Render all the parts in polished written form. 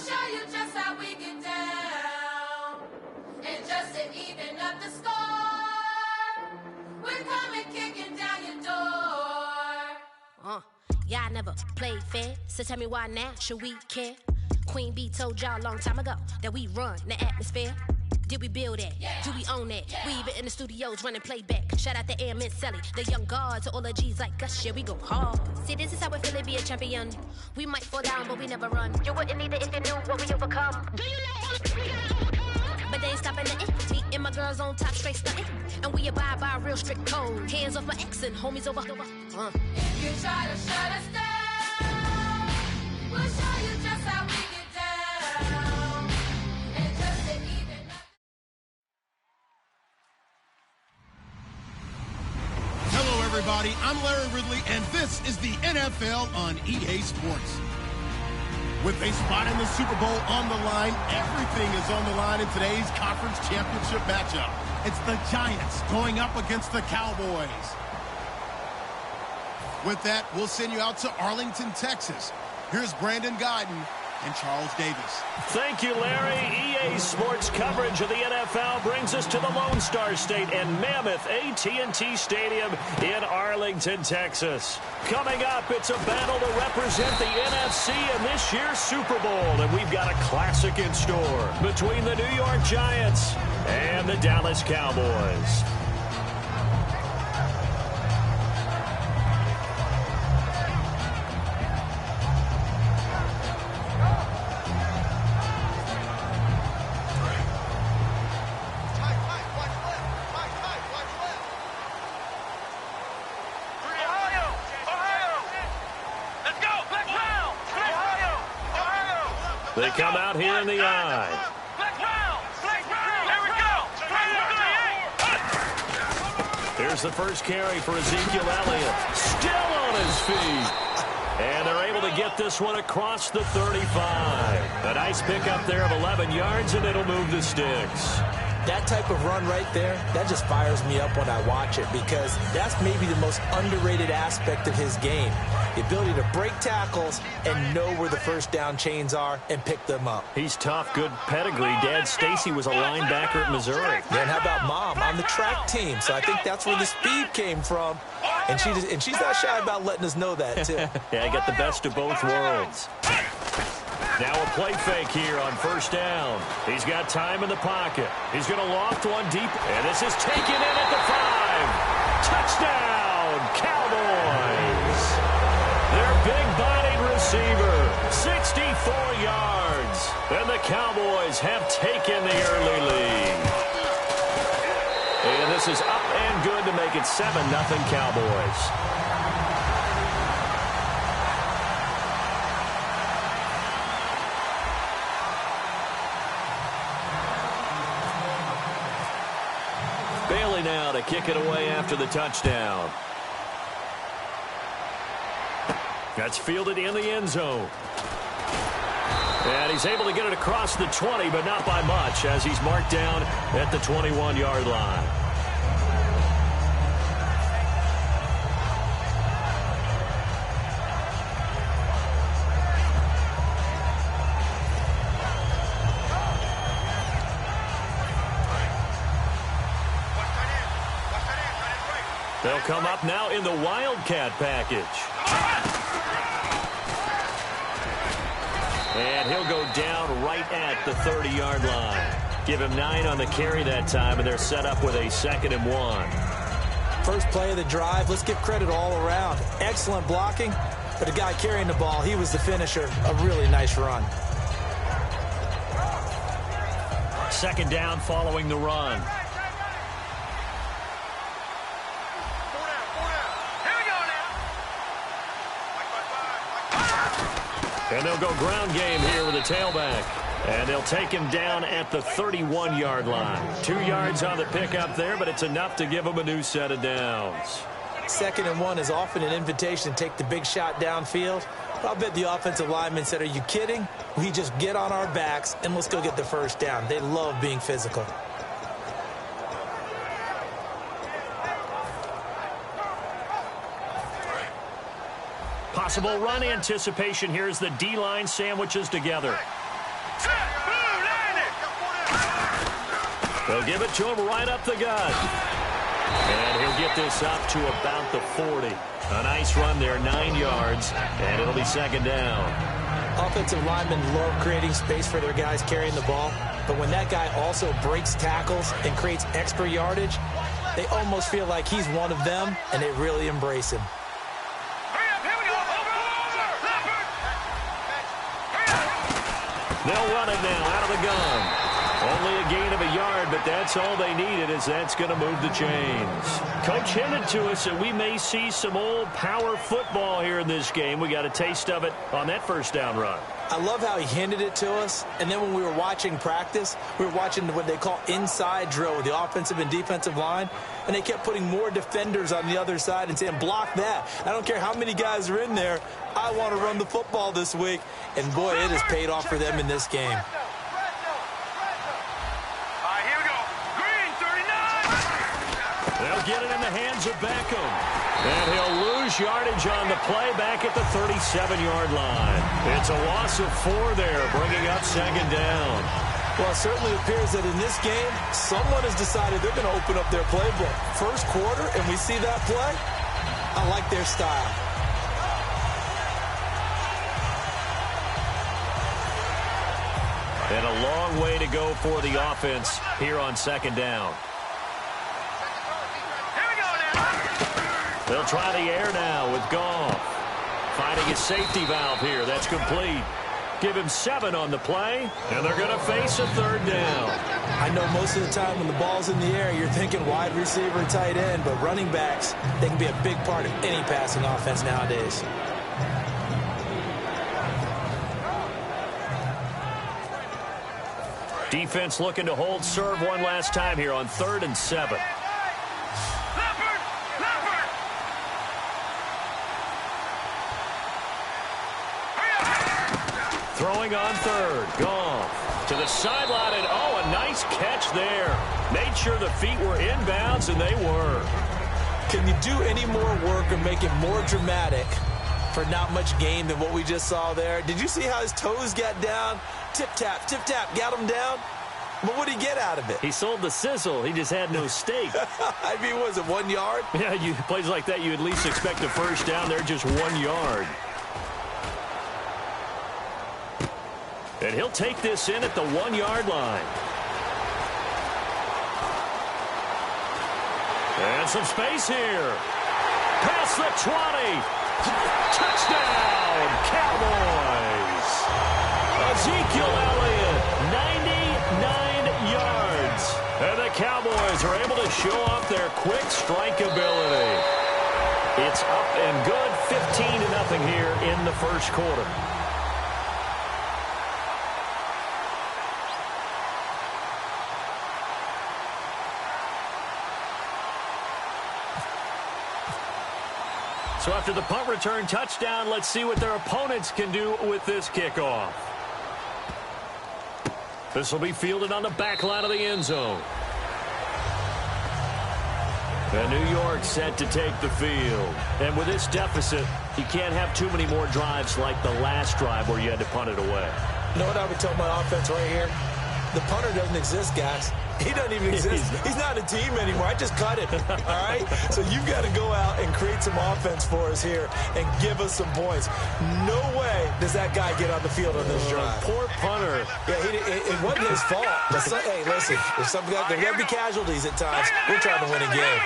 show you just how we get down. And just to even up the score, we're coming kicking down your door. Y'all never played fair, so tell me why now should we care? Queen B told y'all a long time ago that we run the atmosphere. Did we build that? Yeah. Do we own that? Yeah. We even in the studios running playback. Shout out to Airman Sally, the young guards, to all the G's like us. Yeah, we go hard. See, this is how it feel to be a champion. We might fall down, but we never run. You wouldn't either if you knew what we overcome. Do you know what we gotta overcome? But they ain't stopping nothing. Me and my girls on top, straight stunting. And we abide by a real strict code. Hands off my ex and homies over. If you try to shut us down, we'll show you just how we get down. And just to even up. Hello, everybody. I'm Larry Ridley, and this is the NFL on EA Sports. With a spot in the Super Bowl on the line, everything is on the line in today's conference championship matchup. It's the Giants going up against the Cowboys. With that, we'll send you out to Arlington, Texas. Here's Brandon Guyton and Charles Davis. Thank you, Larry. EA Sports coverage of the NFL brings us to the Lone Star State and Mammoth AT&T Stadium in Arlington, Texas. Coming up, it's a battle to represent the NFC in this year's Super Bowl, and we've got a classic in store between the New York Giants and the Dallas Cowboys. They come out here in the I. Here's the first carry for Ezekiel Elliott. Still on his feet. And they're able to get this one across the 35. A nice pickup there of 11 yards, and it'll move the sticks. That type of run right there, that just fires me up when I watch it, because that's maybe the most underrated aspect of his game. The ability to break tackles and know where the first down chains are and pick them up. He's tough, good pedigree. Dad Stacy was a linebacker at Missouri. And how about Mom on the track team? So I think that's where the speed came from. And she's not shy about letting us know that, too. Yeah, I got the best of both worlds. Now a play fake here on first down. He's got time in the pocket. He's going to loft one deep, and this is taken in at the 5. Touchdown, Cowboys. Their big-bodied receiver, 64 yards. And the Cowboys have taken the early lead. And this is up and good to make it 7-0 Cowboys. Bailey now to kick it away after the touchdown. That's fielded in the end zone. And he's able to get it across the 20, but not by much, as he's marked down at the 21-yard line. They'll come up now in the Wildcat package. And he'll go down right at the 30-yard line. Give him 9 on the carry that time, and they're set up with a 2nd and 1. First play of the drive, let's give credit all around. Excellent blocking, but the guy carrying the ball, he was the finisher. A really nice run. 2nd down following the run. And they'll go ground game here with a tailback. And they'll take him down at the 31-yard line. 2 yards on the pickup there, but it's enough to give him a new set of downs. 2nd and 1 is often an invitation to take the big shot downfield. I'll bet the offensive lineman said, "Are you kidding? We just get on our backs and let's go get the first down." They love being physical. Possible run anticipation here as the D-line sandwiches together. They'll give it to him right up the gut. And he'll get this up to about the 40. A nice run there, 9 yards, and it'll be second down. Offensive linemen love creating space for their guys carrying the ball, but when that guy also breaks tackles and creates extra yardage, they almost feel like he's one of them, and they really embrace him. They'll run it now out of the gun. Only a gain of a yard, but that's all they needed, as that's going to move the chains. Coach hinted to us that we may see some old power football here in this game. We got a taste of it on that first down run. I love how he hinted it to us, and then when we were watching practice, we were watching what they call inside drill with the offensive and defensive line, and they kept putting more defenders on the other side and saying, block that. I don't care how many guys are in there. I want to run the football this week, and boy, it has paid off for them in this game. They'll get it in the hands of Beckham. And he'll lose yardage on the play back at the 37-yard line. It's a loss of 4 there, bringing up second down. Well, it certainly appears that in this game, someone has decided they're going to open up their playbook. First quarter, and we see that play. I like their style. And a long way to go for the offense here on second down. They'll try the air now with Goff. Finding his safety valve here. That's complete. Give him 7 on the play, and they're going to face a third down. I know most of the time when the ball's in the air, you're thinking wide receiver, tight end, but running backs, they can be a big part of any passing offense nowadays. Defense looking to hold serve one last time here on 3rd and 7. Throwing on 3rd. Goff to the sideline, and oh, a nice catch there. Made sure the feet were inbounds, and they were. Can you do any more work or make it more dramatic for not much gain than what we just saw there? Did you see how his toes got down? Tip-tap, got him down. But what did he get out of it? He sold the sizzle. He just had no steak. I mean, was it 1 yard? Yeah, plays like that, you at least expect a first down. They're just 1 yard. And he'll take this in at the 1-yard line. And some space here. Past the 20. Touchdown, Cowboys. Ezekiel Elliott, 99 yards. And the Cowboys are able to show off their quick strike ability. It's up and good, 15-0 here in the first quarter. So after the punt return touchdown, let's see what their opponents can do with this kickoff. This will be fielded on the back line of the end zone. And New York set to take the field. And with this deficit, you can't have too many more drives like the last drive where you had to punt it away. You know what I would tell my offense right here? The punter doesn't exist, guys. He doesn't even exist. He's not a team anymore. I just cut him. All right? So you've got to go out and create some offense for us here and give us some points. No way does that guy get on the field on this drive. Poor punter. Yeah, it wasn't his fault. But hey, listen, there's some guys, there will be casualties at times. We're trying to win a game.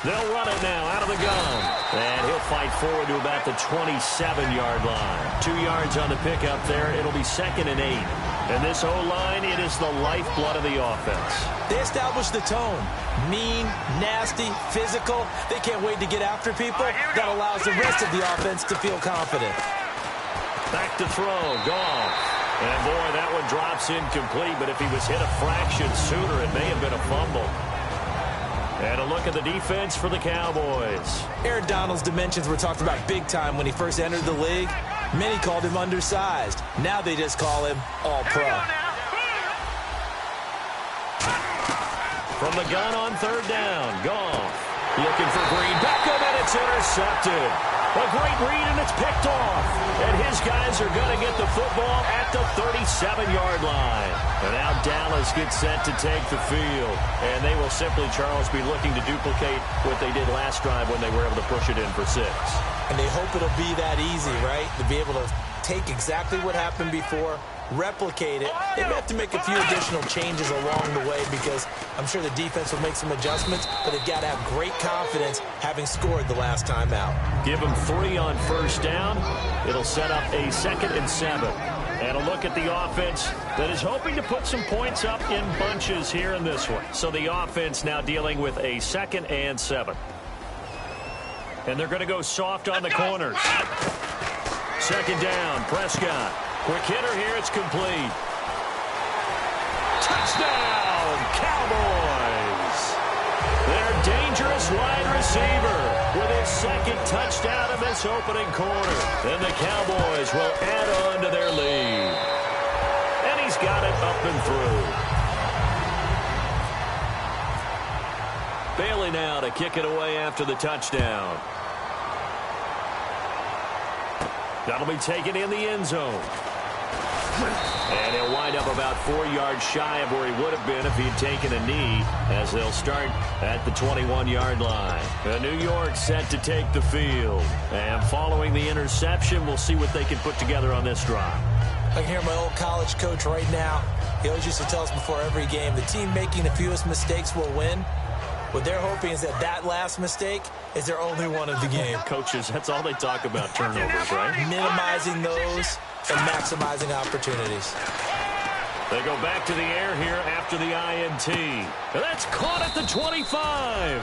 They'll run it now out of the gun. And he'll fight forward to about the 27-yard line. 2 yards on the pickup there. It'll be 2nd and 8. And this O-line, it is the lifeblood of the offense. They established the tone. Mean, nasty, physical. They can't wait to get after people. That allows the rest of the offense to feel confident. Back to throw. Goff. And boy, that one drops incomplete. But if he was hit a fraction sooner, it may have been a fumble. And a look at the defense for the Cowboys. Aaron Donald's dimensions were talked about big time when he first entered the league. Many called him undersized. Now they just call him all-pro. From the gun on 3rd down, Goff looking for Green. Beckham, and it's intercepted. A great read, and it's picked off. And his guys are going to get the football at the 37-yard line. And now Dallas gets set to take the field. And they will simply, Charles, be looking to duplicate what they did last drive when they were able to push it in for 6. And they hope it'll be that easy, right? To be able to take exactly what happened before, replicate it. They may have to make a few additional changes along the way because I'm sure the defense will make some adjustments, but they've got to have great confidence having scored the last time out. Give them 3 on first down. It'll set up a 2nd and 7. And a look at the offense that is hoping to put some points up in bunches here in this one. So the offense now dealing with a 2nd and 7. And they're going to go soft on the corners. 2nd down, Prescott. Quick hitter here, it's complete. Touchdown, Cowboys! Their dangerous wide receiver with his 2nd touchdown in this opening quarter. Then the Cowboys will add on to their lead. And he's got it up and through. Bailey now to kick it away after the touchdown. That'll be taken in the end zone. And he'll wind up about 4 yards shy of where he would have been if he'd taken a knee, as they'll start at the 21-yard line. New York set to take the field. And following the interception, we'll see what they can put together on this drive. I can hear my old college coach right now. He always used to tell us before every game, the team making the fewest mistakes will win. What they're hoping is that last mistake is their only one of the game. Coaches, that's all they talk about, turnovers, right? Minimizing those and maximizing opportunities. They go back to the air here after the INT. And that's caught at the 25.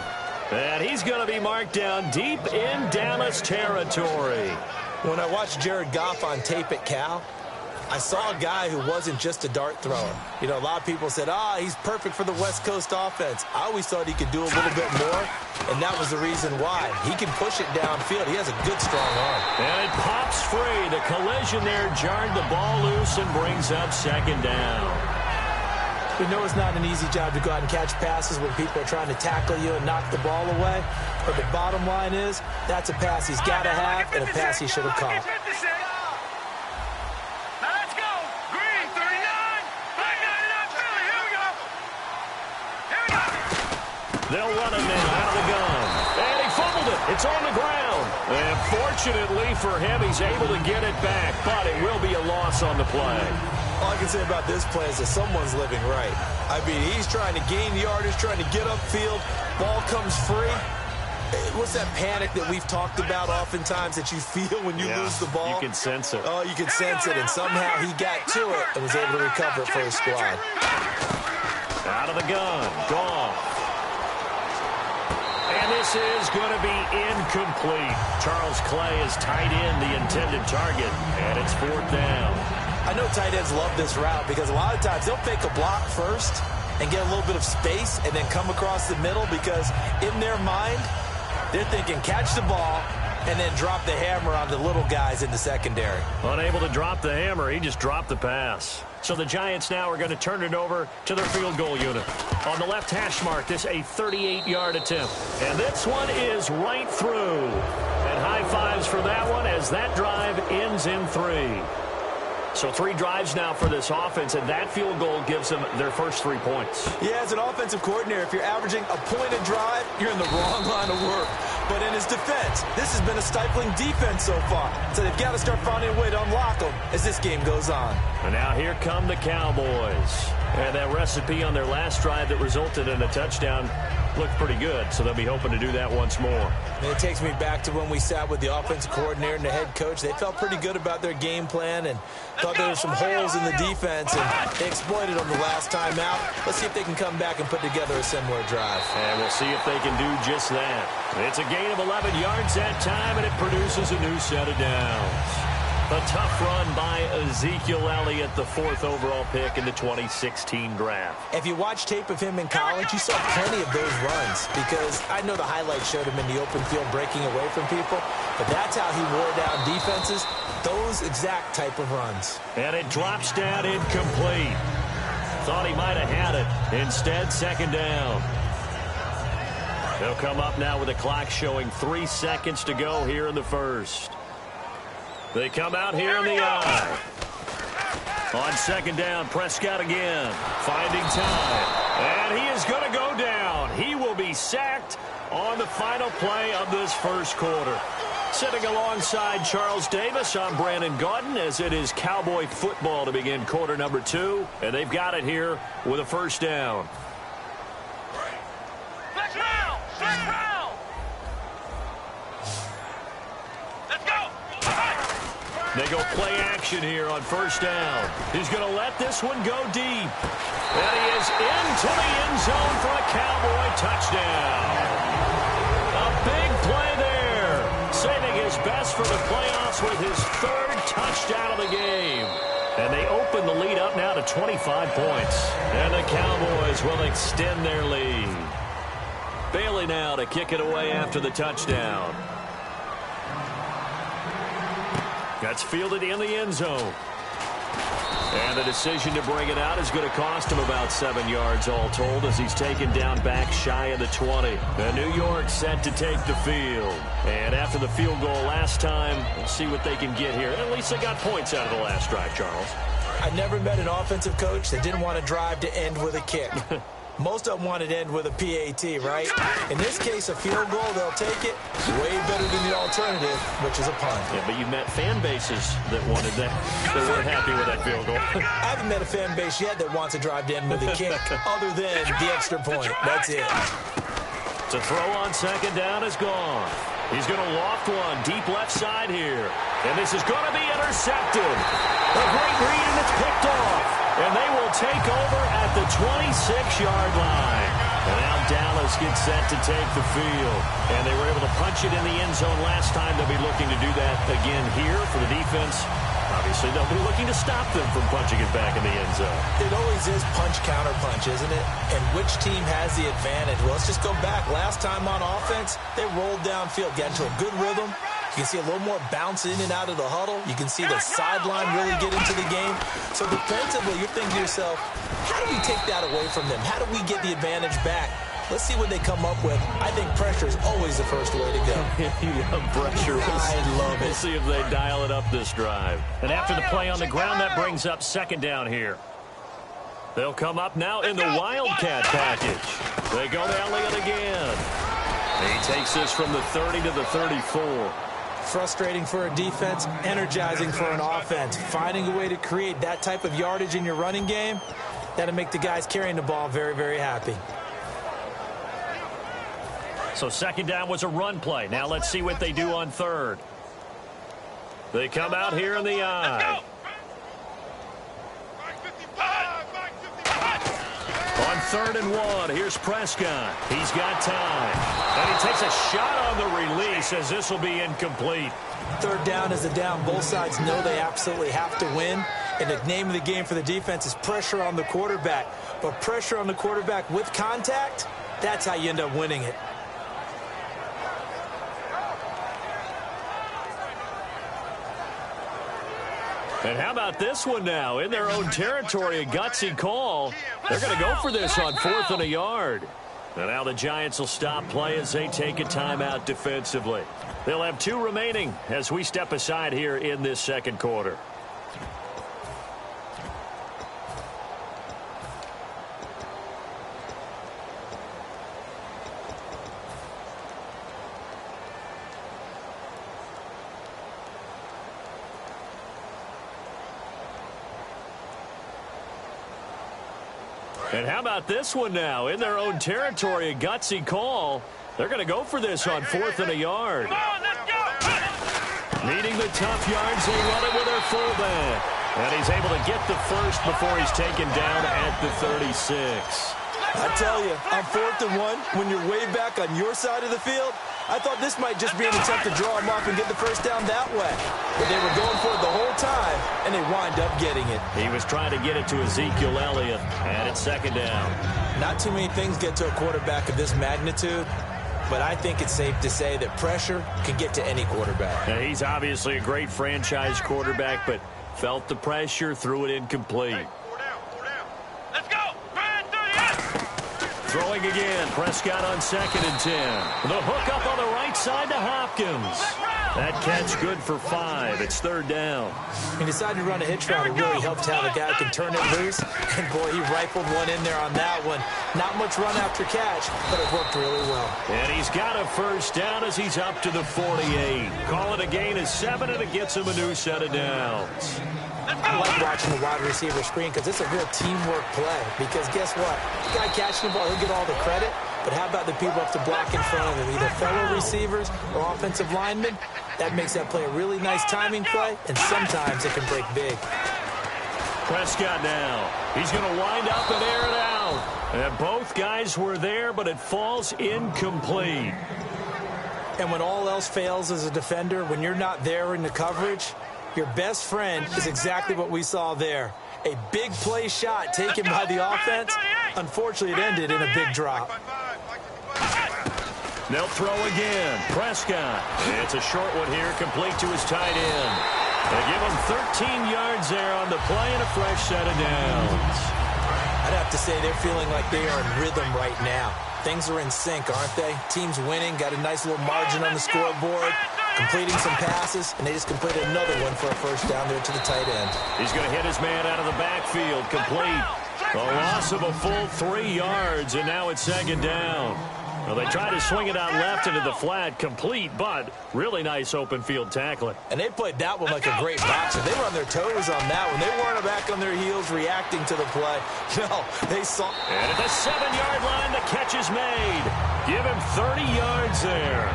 And he's going to be marked down deep in Dallas territory. When I watched Jared Goff on tape at Cal, I saw a guy who wasn't just a dart thrower. You know, a lot of people said, he's perfect for the West Coast offense. I always thought he could do a little bit more, and that was the reason why. He can push it downfield. He has a good, strong arm. And it pops free. The collision there jarred the ball loose and brings up 2nd down. We know it's not an easy job to go out and catch passes when people are trying to tackle you and knock the ball away. But the bottom line is, that's a pass he's got to have and a pass he should have caught. They'll run him in out of the gun. And he fumbled it. It's on the ground. And fortunately for him, he's able to get it back. But it will be a loss on the play. All I can say about this play is that someone's living right. I mean, he's trying to gain yardage, trying to get upfield. Ball comes free. What's that panic that we've talked about oftentimes that you feel when you lose the ball? You can sense it. Oh, you can sense it. And somehow he got to it and was able to recover it for his squad. Out of the gun. Goff. And this is going to be incomplete. Charles Clay is tight end, the intended target, and it's 4th down. I know tight ends love this route because a lot of times they'll fake a block first and get a little bit of space and then come across the middle because in their mind, they're thinking catch the ball and then drop the hammer on the little guys in the secondary. Unable to drop the hammer, he just dropped the pass. So the Giants now are going to turn it over to their field goal unit. On the left hash mark, this a 38-yard attempt. And this one is right through. And high fives for that one as that drive ends in 3. So 3 drives now for this offense, and that field goal gives them their first 3 points. Yeah, as an offensive coordinator, if you're averaging a point a drive, you're in the wrong line of work. But in his defense, this has been a stifling defense so far. So they've got to start finding a way to unlock them as this game goes on. And now here come the Cowboys. And that recipe on their last drive that resulted in a touchdown looked pretty good, so they'll be hoping to do that once more. And it takes me back to when we sat with the offensive coordinator and the head coach. They felt pretty good about their game plan and thought there were some holes in the defense, and they exploited them the last time out. Let's see if they can come back and put together a similar drive. And we'll see if they can do just that. It's a gain of 11 yards that time, and it produces a new set of downs. A tough run by Ezekiel Elliott, the 4th overall pick in the 2016 draft. If you watch tape of him in college, you saw plenty of those runs because I know the highlights showed him in the open field breaking away from people, but that's how he wore down defenses, those exact type of runs. And it drops down incomplete. Thought he might have had it. Instead, 2nd down. They'll come up now with the clock showing 3 seconds to go here in the first. They come out here in the eye. On second down, Prescott again, finding time. And he is going to go down. He will be sacked on the final play of this first quarter. Sitting alongside Charles Davis, I'm Brandon Gaudin, as it is Cowboy football to begin quarter number 2. And they've got it here with a first down. They go play action here on first down. He's going to let this one go deep. And he is into the end zone for a Cowboy touchdown. A big play there. Saving his best for the playoffs with his 3rd touchdown of the game. And they open the lead up now to 25 points. And the Cowboys will extend their lead. Bailey now to kick it away after the touchdown. That's fielded in the end zone. And the decision to bring it out is going to cost him about 7 yards all told, as he's taken down back shy of the 20. And New York set to take the field. And after the field goal last time, we'll see what they can get here. At least they got points out of the last drive, Charles. I never met an offensive coach that didn't want to drive to end with a kick. Most of them want it to end with a PAT, right? In this case, a field goal, they'll take it. Way better than the alternative, which is a punt. Yeah, but you met fan bases that wanted that. They weren't happy with that field goal. I haven't met a fan base yet that wants to drive to end with a kick, other than the extra point. That's it. To throw on second down is gone. He's going to loft one deep left side here. And this is going to be intercepted. A great read, and it's picked off. And they will take over at the 26-yard line. And now Dallas gets set to take the field. And they were able to punch it in the end zone last time. They'll be looking to do that again here for the defense. Obviously, they'll be looking to stop them from punching it back in the end zone. It always is punch-counter-punch, isn't it? And which team has the advantage? Well, let's just go back. Last time on offense, they rolled downfield, got into a good rhythm. You can see a little more bounce in and out of the huddle. You can see the sideline really get into the game. So defensively, you're thinking to yourself, how do we take that away from them? How do we get the advantage back? Let's see what they come up with. I think pressure is always the first way to go. Pressure. I love it. We'll see if they dial it up this drive. And after the play on the ground, that brings up second down here. They'll come up now in the Wildcat package. They go to Elliott again. He takes this from the 30 to the 34. Frustrating for a defense, energizing for an offense. Finding a way to create that type of yardage in your running game, that'll make the guys carrying the ball very, very happy. So second down was a run play. Now let's see what they do on third. They come out here in the eye. On 3rd and 1, here's Prescott. He's got time. And he takes a shot on the release, as this will be incomplete. Third down is a down. Both sides know they absolutely have to win. And the name of the game for the defense is pressure on the quarterback. But pressure on the quarterback with contact, that's how you end up winning it. And how about this one now? In their own territory, a gutsy call. They're going to go for this on 4th and a yard. And now the Giants will stop play as they take a timeout defensively. They'll have 2 remaining as we step aside here in this second quarter. And how about this one now? In their own territory, a gutsy call. They're going to go for this on 4th and a yard. Needing the tough yards, they run it with their fullback. And he's able to get the first before he's taken down at the 36. I tell you, on 4th and 1, when you're way back on your side of the field, I thought this might just be an attempt to draw him off and get the first down that way. But they were going for it the whole time, and they wind up getting it. He was trying to get it to Ezekiel Elliott, and it's second down. Not too many things get to a quarterback of this magnitude, but I think it's safe to say that pressure can get to any quarterback. Now, he's obviously a great franchise quarterback, but felt the pressure, threw it incomplete. Throwing again. Prescott on 2nd and 10. The hook up on the right side to Hopkins. That catch good for 5. It's 3rd down. He decided to run a hitch route. It really helped to have a guy who can turn it loose. And, boy, he rifled one in there on that one. Not much run after catch, but it worked really well. And he's got a 1st down as he's up to the 48. Call it a gain of 7, and it gets him a new set of downs. I like watching the wide receiver screen because it's a real teamwork play. Because guess what? The guy catching the ball, he'll get all the credit. But how about the people up to block in front of him, either fellow receivers or offensive linemen? That makes that play a really nice timing play, and sometimes it can break big. Prescott now. He's going to wind up and air it out. And both guys were there, but it falls incomplete. And when all else fails as a defender, when you're not there in the coverage, your best friend is exactly what we saw there. A big play shot taken by the offense. Unfortunately, it ended in a big drop. They'll throw again. Prescott. It's a short one here, complete to his tight end. They give him 13 yards there on the play and a fresh set of downs. I'd have to say they're feeling like they are in rhythm right now. Things are in sync, aren't they? Team's winning, got a nice little margin on the scoreboard, completing some passes, and they just completed another one for a 1st down there to the tight end. He's going to hit his man out of the backfield, complete. A loss of a full 3 yards, and now it's 2nd down. Well, they try to swing it out left into the flat, complete, but really nice open field tackling. And they played that one like a great boxer. They were on their toes on that one. They weren't back on their heels reacting to the play. No, they saw. And at the 7-yard line, the catch is made. Give him 30 yards there.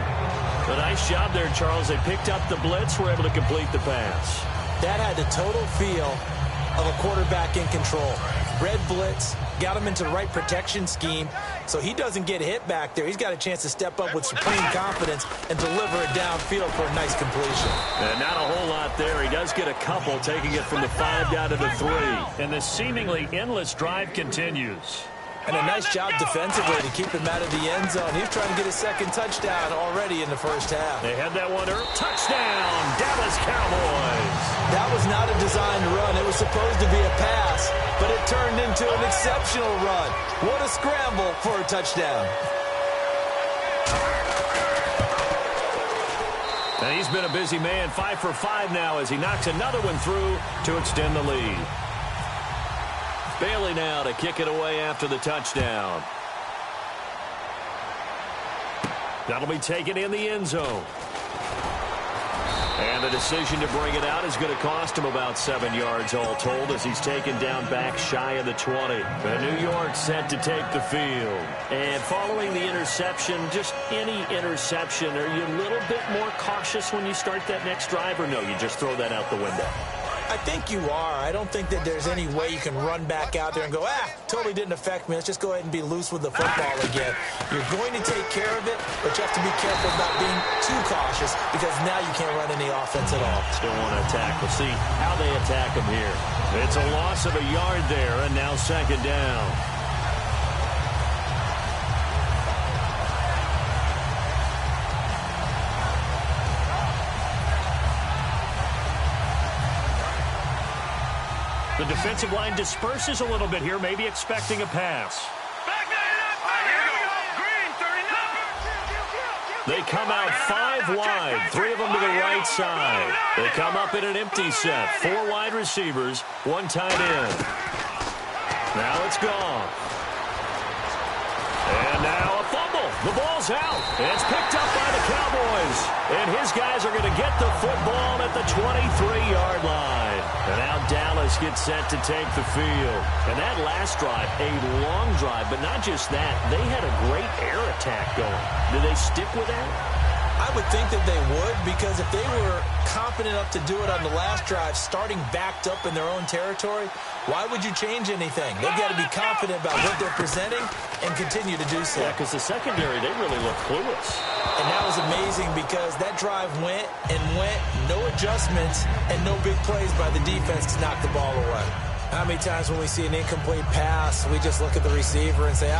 A nice job there, Charles. They picked up the blitz, were able to complete the pass. That had the total feel of a quarterback in control. Red blitz, got him into the right protection scheme, so he doesn't get hit back there. He's got a chance to step up with supreme confidence and deliver it downfield for a nice completion. And not a whole lot there. He does get a couple, taking it from the 5 down to the 3. And the seemingly endless drive continues. And a nice job defensively to keep him out of the end zone. He's trying to get his 2nd touchdown already in the 1st half. They had that one early. Touchdown, Dallas Cowboys. That was not a designed run. It was supposed to be a pass, but it turned into an exceptional run. What a scramble for a touchdown. And he's been a busy man, 5 for 5 now as he knocks another one through to extend the lead. Bailey now to kick it away after the touchdown. That'll be taken in the end zone. And the decision to bring it out is going to cost him about 7 yards all told as he's taken down back shy of the 20. The New York set to take the field. And following the interception, just any interception, are you a little bit more cautious when you start that next drive, or no, you just throw that out the window? I think you are. I don't think that there's any way you can run back out there and go, totally didn't affect me. Let's just go ahead and be loose with the football again. You're going to take care of it, but you have to be careful about being too cautious because now you can't run any offense at all. Still want to attack. We'll see how they attack him here. It's a loss of a yard there, and now 2nd down. The defensive line disperses a little bit here, maybe expecting a pass. They come out 5 wide, 3 of them to the right side. They come up in an empty set, 4 wide receivers, 1 tight end. Now it's gone. And now a fumble. The ball's out. It's picked up by the Cowboys. And his guys are going to get the football at the 23-yard line. And now Dallas gets set to take the field. And that last drive, a long drive, but not just that. They had a great air attack going. Do they stick with that? I would think that they would, because if they were confident enough to do it on the last drive, starting backed up in their own territory, why would you change anything? They've got to be confident about what they're presenting and continue to do so. Yeah, because the secondary, they really look clueless. And that was amazing because that drive went and went, no adjustments, and no big plays by the defense to knock the ball away. How many times when we see an incomplete pass, we just look at the receiver and say,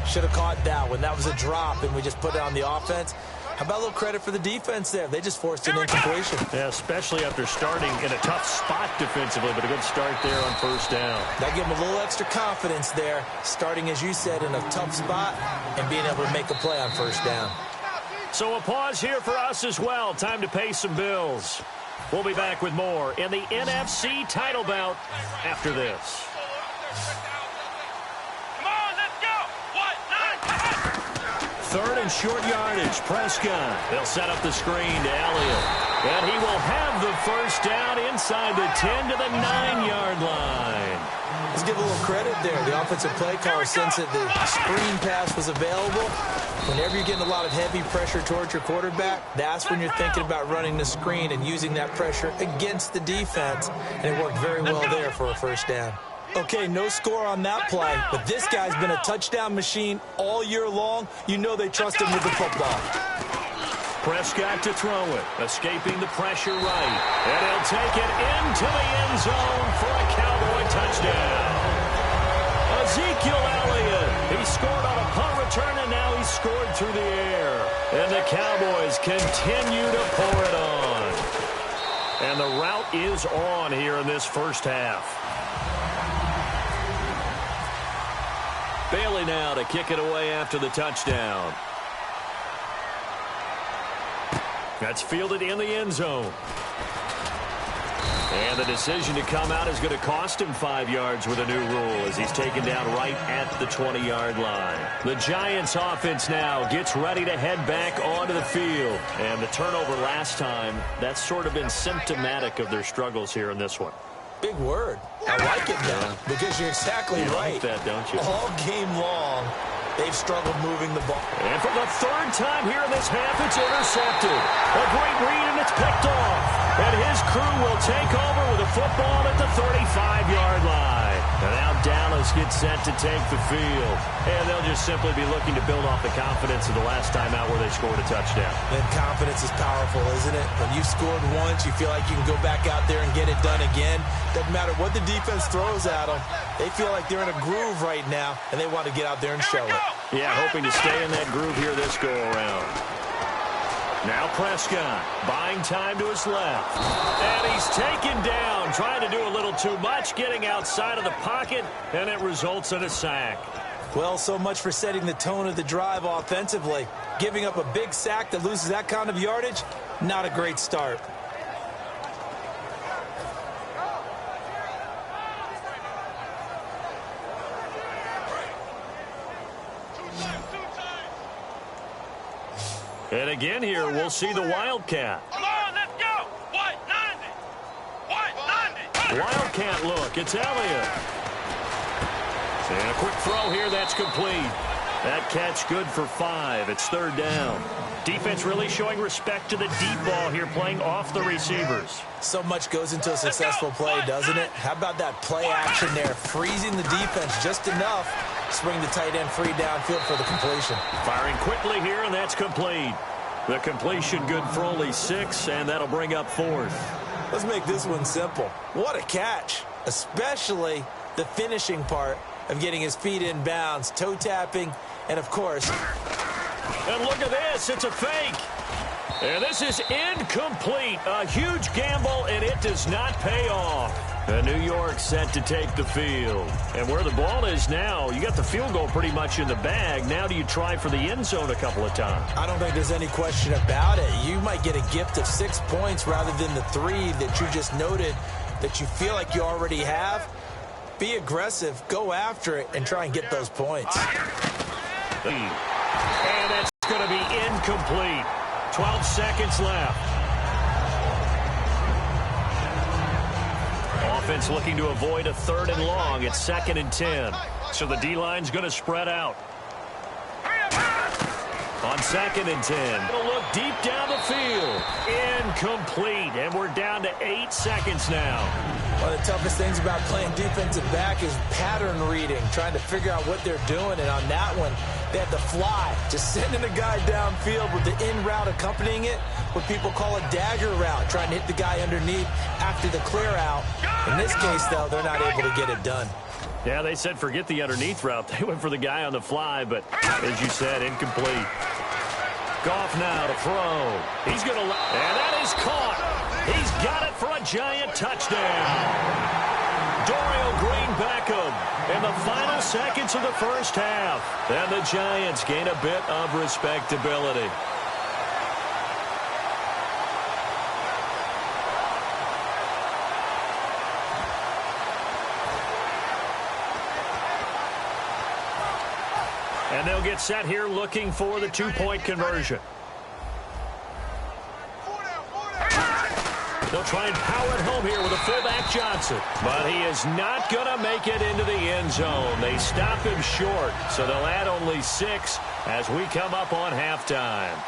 should have caught that one. That was a drop, and we just put it on the offense. How about a little credit for the defense there? They just forced an incompletion. Yeah, especially after starting in a tough spot defensively, but a good start there on first down. That gave them a little extra confidence there, starting, as you said, in a tough spot and being able to make a play on first down. So a pause here for us as well. Time to pay some bills. We'll be back with more in the NFC title bout after this. Third and short yardage, Prescott. They'll set up the screen to Elliott. And he will have the first down inside the 10 to the 9-yard line. Let's give a little credit there. The offensive play caller, since that the screen pass was available, whenever you're getting a lot of heavy pressure towards your quarterback, that's when you're thinking about running the screen and using that pressure against the defense. And it worked very well there for a first down. Okay, no score on that play, but this guy's been a touchdown machine all year long. You know they trust him with the football. Prescott to throw it, escaping the pressure right. And he'll take it into the end zone for a Cowboy touchdown. Ezekiel Elliott, he scored on a punt return, and now he's scored through the air. And the Cowboys continue to pour it on. And the route is on here in this first half. Bailey now to kick it away after the touchdown. That's fielded in the end zone. And the decision to come out is going to cost him 5 yards with a new rule as he's taken down right at the 20-yard line. The Giants offense now gets ready to head back onto the field. And the turnover last time, that's sort of been symptomatic of their struggles here in this one. Big word. I like it, though, because you're exactly right. You like that, don't you? All game long, they've struggled moving the ball. And for the third time here in this half, it's intercepted. A great read, and it's picked off. And his crew will take over with a football at the 35-yard line. And now Dallas gets set to take the field. And they'll just simply be looking to build off the confidence of the last time out where they scored a touchdown. And confidence is powerful, isn't it? When you've scored once, you feel like you can go back out there and get it done again. Doesn't matter what the defense throws at them. They feel like they're in a groove right now, and they want to get out there and show it. Yeah, hoping to stay in that groove here this go-around. Now Prescott, buying time to his left. And he's taken down, trying to do a little too much, getting outside of the pocket, and it results in a sack. Well, so much for setting the tone of the drive offensively. Giving up a big sack that loses that kind of yardage, not a great start. And again here, we'll see the Wildcat. Come on, let's go. White 90. White 90. Wildcat look. It's Elliott. And a quick throw here. That's complete. That catch good for 5. It's third down. Defense really showing respect to the deep ball here, playing off the receivers. So much goes into a successful play, doesn't it? How about that play action there? Freezing the defense just enough. Swing the tight end free downfield for the completion. Firing quickly here, and that's complete. The completion good for only 6, and that'll bring up 4th. Let's make this one simple. What a catch, especially the finishing part of getting his feet in bounds, toe tapping, and of course. And look at this, it's a fake. And this is incomplete. A huge gamble, and it does not pay off. And New York set to take the field. And where the ball is now, you got the field goal pretty much in the bag. Now do you try for the end zone a couple of times? I don't think there's any question about it. You might get a gift of 6 points rather than the 3 that you just noted that you feel like you already have. Be aggressive, go after it, and try and get those points. And that's going to be incomplete. 12 seconds left. Offense looking to avoid a 3rd and long. It's 2nd and 10. So the D-line's going to spread out. On 2nd and 10. It'll look deep down the field. Incomplete. And we're down to 8 seconds now. One of the toughest things about playing defensive back is pattern reading, trying to figure out what they're doing. And on that one, they had to fly, just sending a guy downfield with the in route accompanying it, what people call a dagger route, trying to hit the guy underneath after the clear out. In this case, though, they're not able to get it done. Yeah, they said forget the underneath route. They went for the guy on the fly, but as you said, incomplete. Goff now to throw. He's going to, and that is caught. He's got it for a giant touchdown. Dorial Green Beckham in the final seconds of the first half. And the Giants gain a bit of respectability. And they'll get set here looking for the two-point conversion. They'll try and power it home here with a fullback Johnson. But he is not going to make it into the end zone. They stop him short, so they'll add only 6 as we come up on halftime.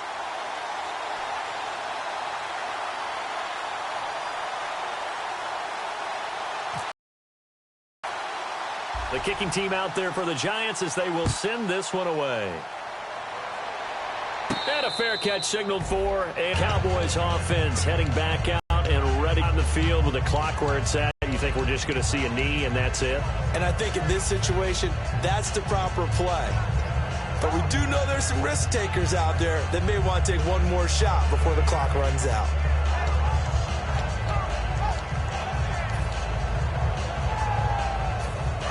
The kicking team out there for the Giants as they will send this one away. And a fair catch signaled for a Cowboys offense heading back out and ready on the field with the clock where it's at. You think we're just going to see a knee and that's it? And I think in this situation, that's the proper play. But we do know there's some risk takers out there that may want to take one more shot before the clock runs out.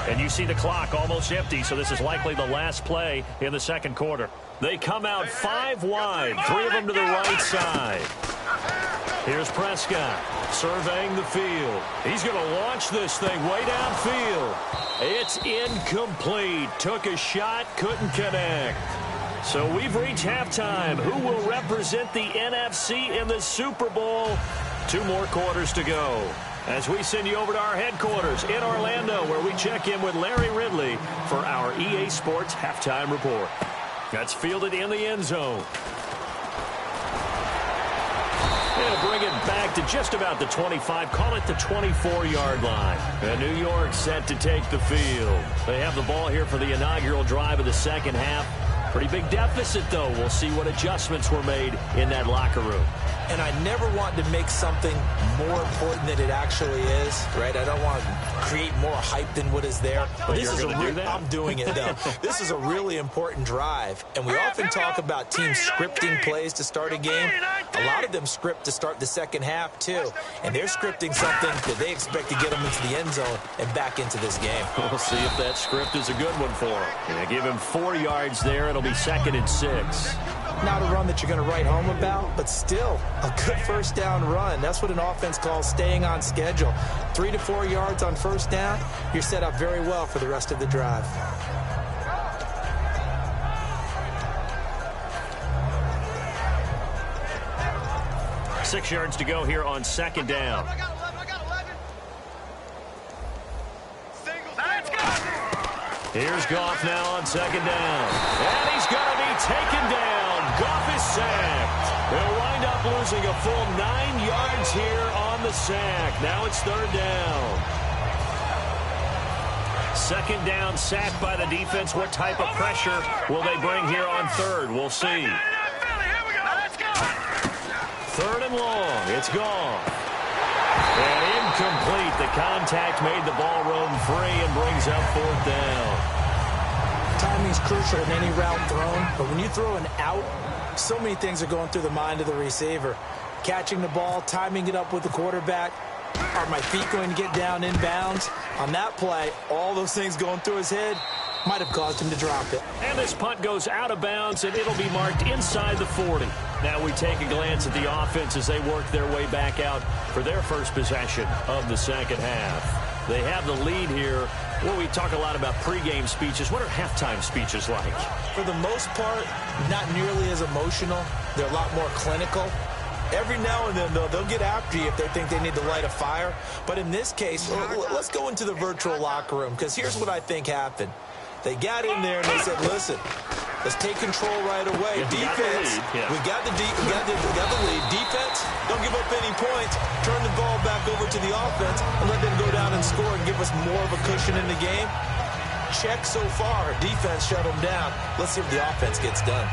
And you see the clock almost empty, so this is likely the last play in the second quarter. They come out 5 wide, 3 of them to the right side. Here's Prescott surveying the field. He's going to launch this thing way downfield. It's incomplete. Took a shot, couldn't connect. So we've reached halftime. Who will represent the NFC in the Super Bowl? 2 more quarters to go. As we send you over to our headquarters in Orlando, where we check in with Larry Ridley for our EA Sports Halftime Report. That's fielded in the end zone. They'll bring it back to just about the 25, call it the 24-yard line. And New York set to take the field. They have the ball here for the inaugural drive of the second half. Pretty big deficit, though. We'll see what adjustments were made in that locker room. And I never want to make something more important than it actually is, right? I don't want to create more hype than what is there. But this is I'm doing it, though. This is a really important drive. And we often talk about teams scripting plays to start a game. A lot of them script to start the second half, too. And they're scripting something that they expect to get them into the end zone and back into this game. We'll see if that script is a good one for them. They give him 4 yards there. It'll be 2nd and 6. Not a run that you're going to write home about, but still a good first down run. That's what an offense calls staying on schedule. 3 to 4 yards on first down, you're set up very well for the rest of the drive. Six yards to go here on 2nd down. Here's Goff now on 2nd down. And he's going to be taken down. Goff is sacked. They'll wind up losing a full 9 yards here on the sack. Now it's 3rd down. 2nd down, sacked by the defense. What type of pressure will they bring here on 3rd? We'll see. 3rd and long. It's gone. And incomplete. The contact made the ball roam free and brings up 4th down. Timing's crucial in any route thrown, but when you throw an out, so many things are going through the mind of the receiver. Catching the ball, timing it up with the quarterback. Are my feet going to get down inbounds? On that play, all those things going through his head might have caused him to drop it. And this punt goes out of bounds, and it'll be marked inside the 40. Now we take a glance at the offense as they work their way back out for their first possession of the second half. They have the lead here. Well, we talk a lot about pregame speeches. What are halftime speeches like? For the most part, not nearly as emotional. They're a lot more clinical. Every now and then, though, they'll get after you if they think they need to light a fire. But in this case, let's go into the virtual locker room, because here's what I think happened. They got in there and they said, listen, let's take control right away. Defense, we got the lead. Defense, don't give up any points. Turn the ball back over to the offense and let them go down and score and give us more of a cushion in the game. Check so far. Defense shut them down. Let's see if the offense gets done.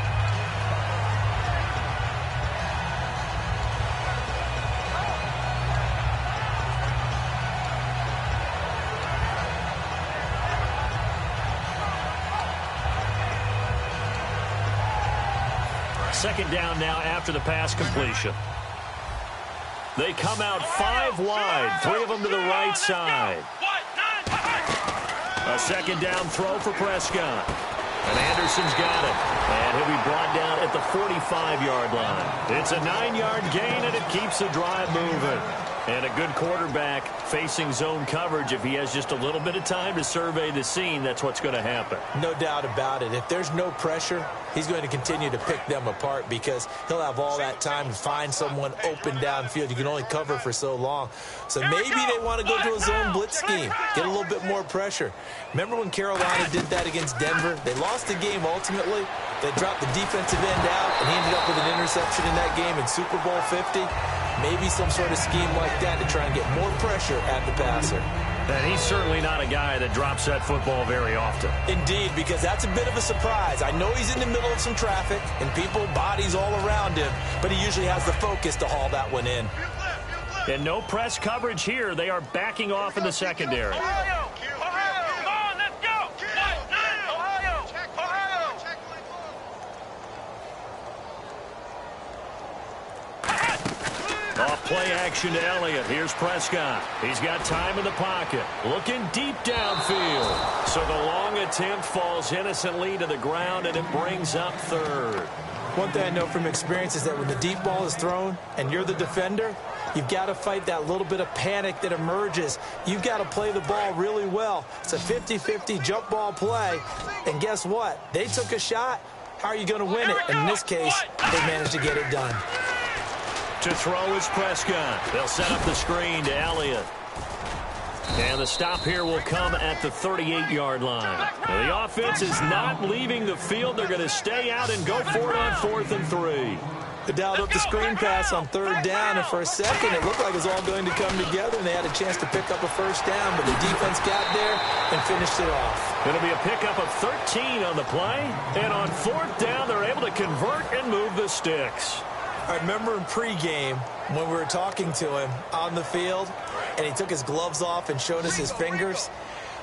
second down now after the pass completion. They come out 5 wide, 3 of them to the right side. A second down throw for Prescott. And Anderson's got it. And he'll be brought down at the 45-yard line. It's a 9-yard gain, and it keeps the drive moving. And a good quarterback facing zone coverage. If he has just a little bit of time to survey the scene, that's what's going to happen. No doubt about it. If there's no pressure, he's going to continue to pick them apart because he'll have all that time to find someone open downfield. You can only cover for so long. So maybe they want to go to a zone blitz scheme, get a little bit more pressure. Remember when Carolina did that against Denver? They lost the game ultimately. They dropped the defensive end out, and he ended up with an interception in that game in Super Bowl 50. Maybe some sort of scheme like that to try and get more pressure at the passer. And he's certainly not a guy that drops that football very often. Indeed, because that's a bit of a surprise. I know he's in the middle of some traffic and people, bodies all around him, but he usually has the focus to haul that one in. And no press coverage here. They are backing off in the secondary. Off play action to Elliott. Here's Prescott. He's got time in the pocket. Looking deep downfield. So the long attempt falls innocently to the ground, and it brings up third. One thing I know from experience is that when the deep ball is thrown and you're the defender, you've got to fight that little bit of panic that emerges. You've got to play the ball really well. It's a 50-50 jump ball play. And guess what? They took a shot. How are you going to win it? And in this case, they managed to get it done. To throw is Prescott. They'll set up the screen to Elliott. And the stop here will come at the 38-yard line. Now, the offense is not leaving the field. They're going to stay out and go for it on 4th and 3. They dialed up the screen pass on 3rd down, and for a second, it looked like it was all going to come together, and they had a chance to pick up a first down, but the defense got there and finished it off. It'll be a pickup of 13 on the play, and on 4th down, they're able to convert and move the sticks. I remember in pregame when we were talking to him on the field, and he took his gloves off and showed us his fingers.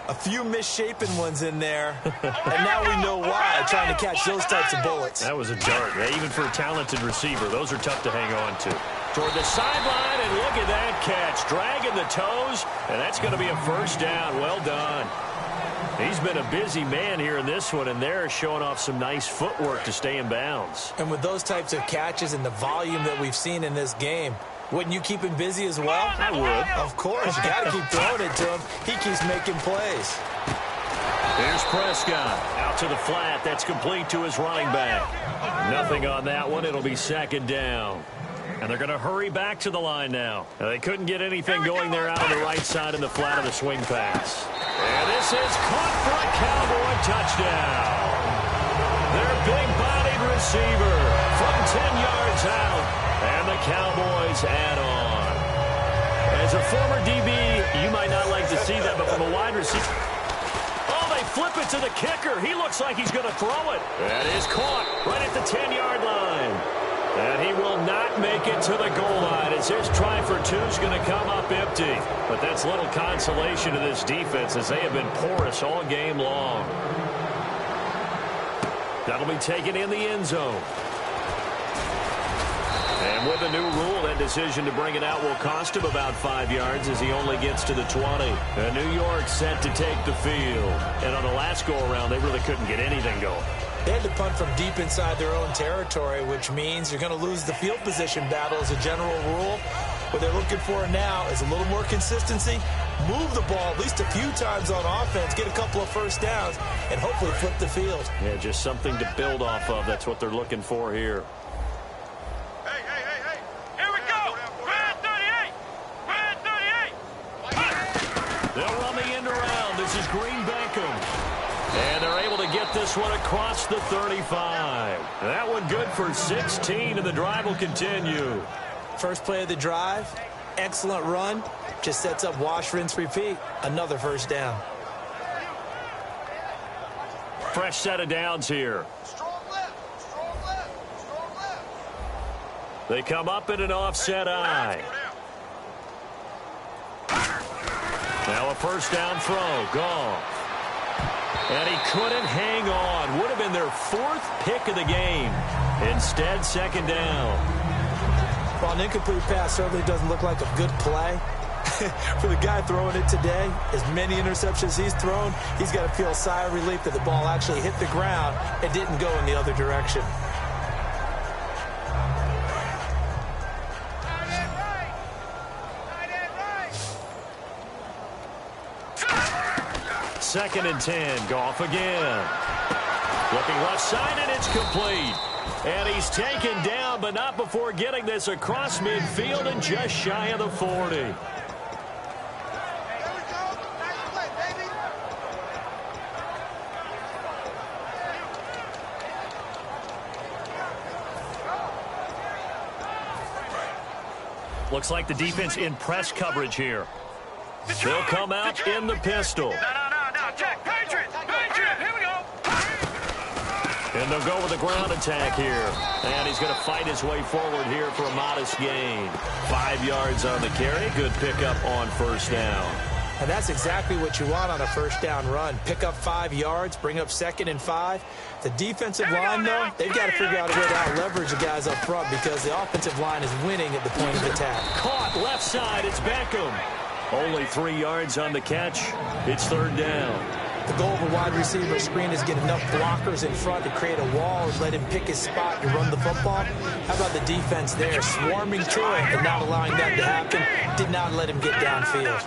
A few misshapen ones in there, and now we know why, trying to catch those types of bullets. That was a dart. Even for a talented receiver, those are tough to hang on to. Toward the sideline, and look at that catch. Dragging the toes, and that's going to be a first down. Well done. He's been a busy man here in this one, and they're showing off some nice footwork to stay in bounds. And with those types of catches and the volume that we've seen in this game, wouldn't you keep him busy as well? I would. Of course. You got to keep throwing it to him. He keeps making plays. Here's Prescott. Out to the flat. That's complete to his running back. Nothing on that one. It'll be 2nd down. And they're going to hurry back to the line now. They couldn't get anything going there out on the right side in the flat of the swing pass. And this is caught for a Cowboy touchdown. Their big-bodied receiver from 10 yards out. And the Cowboys add on. As a former DB, you might not like to see that, but from a wide receiver... Oh, they flip it to the kicker. He looks like he's going to throw it. That is caught right at the 10-yard line. And he will not make it to the goal line as his try for 2 is going to come up empty. But that's little consolation to this defense as they have been porous all game long. That'll be taken in the end zone. And with the new rule, that decision to bring it out will cost him about 5 yards as he only gets to the 20. And New York set to take the field. And on the last go-around, they really couldn't get anything going. They had to punt from deep inside their own territory, which means you're going to lose the field position battle as a general rule. What they're looking for now is a little more consistency, move the ball at least a few times on offense, get a couple of first downs, and hopefully flip the field. Yeah, just something to build off of. That's what they're looking for here. Hey, hey, hey, hey. Here we go. Red 38. Red 38. They'll run the end around. This is Green Beckham. And they're able to get this one across the 35. That one good for 16, and the drive will continue. First play of the drive, excellent run, just sets up wash, rinse, repeat. Another first down. Fresh set of downs here. They come up in an offset eye. Now a first down throw. Goff. And he couldn't hang on. Would have been their 4th pick of the game. Instead, second down. Well, an incomplete pass certainly doesn't look like a good play. For the guy throwing it today, as many interceptions he's thrown, he's got to feel a sigh of relief that the ball actually hit the ground and didn't go in the other direction. Second and 10. Goff again. Looking left side, and it's complete. And he's taken down, but not before getting this across midfield and just shy of the 40. Looks like the defense in press coverage here. They'll come out in the pistol. No, check. Patriot, here we go. And they'll go with a ground attack here. And he's going to fight his way forward here for a modest gain. 5 yards on the carry. Good pickup on first down. And that's exactly what you want on a first down run. Pick up 5 yards, bring up 2nd and 5. The defensive line, though, they've got to figure out a way to out-leverage the guys up front because the offensive line is winning at the point of attack. Caught left side. It's Beckham. Only 3 yards on the catch. It's third down. The goal of a wide receiver screen is get enough blockers in front to create a wall and let him pick his spot to run the football. How about the defense there, swarming to it and not allowing that to happen? Did not let him get downfield.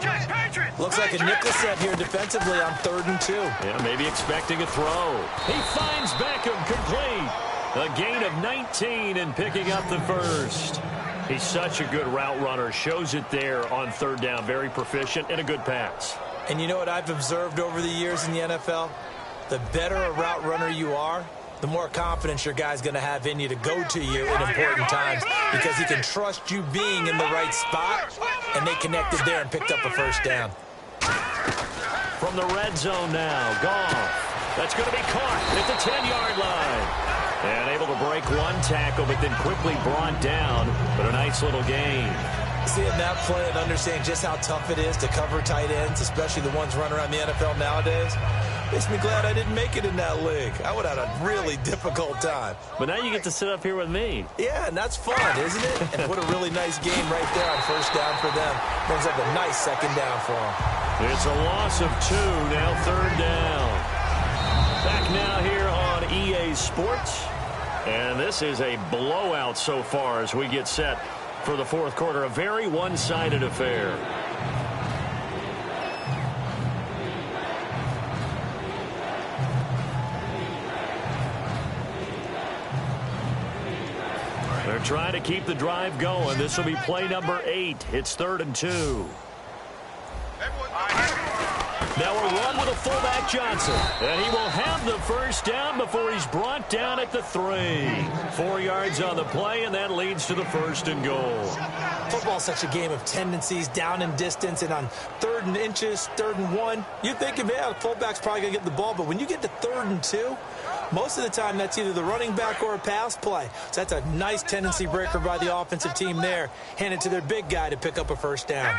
Looks like a nickel set here defensively on 3rd and 2. Yeah, maybe expecting a throw. He finds Beckham complete. A gain of 19 and picking up the first. He's such a good route runner. Shows it there on 3rd down. Very proficient and a good pass. And you know what I've observed over the years in the NFL? The better a route runner you are, the more confidence your guy's going to have in you to go to you in important times because he can trust you being in the right spot, and they connected there and picked up a first down. From the red zone now, Goff. That's going to be caught at the 10-yard line. And able to break one tackle, but then quickly brought down, but a nice little gain. Seeing that play and understanding just how tough it is to cover tight ends, especially the ones running around the NFL nowadays, makes me glad I didn't make it in that league. I would have had a really difficult time. But now you get to sit up here with me. Yeah, and that's fun, isn't it? And what a really nice game right there on first down for them. Brings up a nice second down for them. It's a loss of 2, now 3rd down. Back now here on EA Sports. And this is a blowout so far as we get set for the 4th quarter. A very one-sided affair. They're trying to keep the drive going. This will be play number 8. It's 3rd and 2. Now a run with a fullback Johnson. And he will have the first down before he's brought down at the 3. 4 yards on the play, and that leads to the 1st and goal. Football's such a game of tendencies, down and distance, and on 3rd and inches, 3rd and 1, you think, yeah, fullback's probably going to get the ball, but when you get to 3rd and 2, most of the time that's either the running back or a pass play. So that's a nice tendency breaker by the offensive team there. Hand it to their big guy to pick up a first down.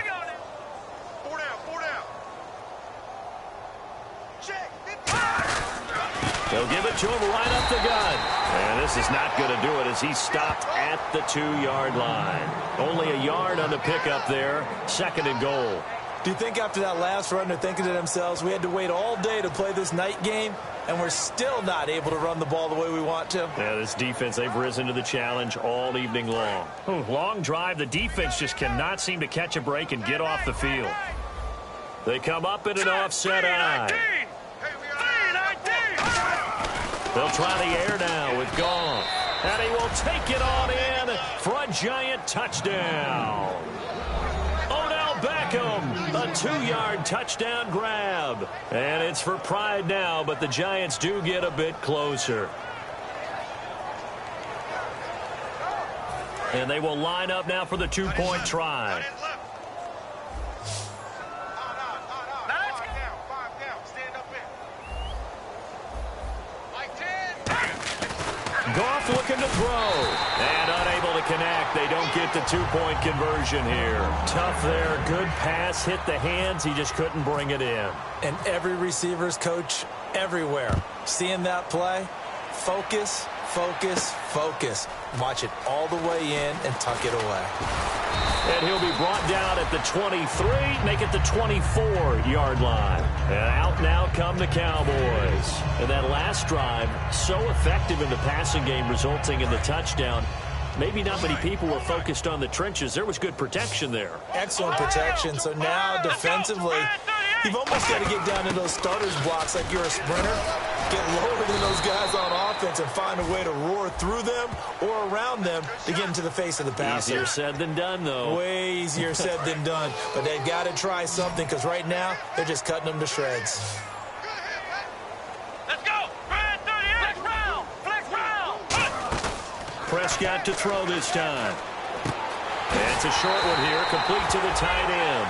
They'll give it to him right up the gut. And this is not going to do it as he stopped at the 2-yard line. Only a yard on the pickup there. 2nd and goal. Do you think after that last run they're thinking to themselves, we had to wait all day to play this night game, and we're still not able to run the ball the way we want to? Yeah, this defense, they've risen to the challenge all evening long. Long drive. The defense just cannot seem to catch a break and get off the field. They come up in an offset eye. They'll try the air now with Goff. And he will take it on in for a giant touchdown. Odell Beckham, a 2-yard touchdown grab. And it's for pride now, but the Giants do get a bit closer. And they will line up now for the 2-point try. Goff looking to throw. And unable to connect. They don't get the 2-point conversion here. Tough there. Good pass. Hit the hands. He just couldn't bring it in. And every receiver's coach everywhere, seeing that play, focus, focus, focus. Watch it all the way in and tuck it away. And he'll be brought down at the 23, make it the 24-yard line. And out now come the Cowboys. And that last drive, so effective in the passing game, resulting in the touchdown. Maybe not many people were focused on the trenches. There was good protection there. Excellent protection. So now defensively, you've almost got to get down to those starters blocks like you're a sprinter. Get lower than those guys on offense and find a way to roar through them or around them to get into the face of the passer. Easier said than done, though. Way easier said than done. But they've got to try something because right now they're just cutting them to shreds. Let's go. Flex round. Flex round. Prescott to throw this time. It's a short one here, complete to the tight end.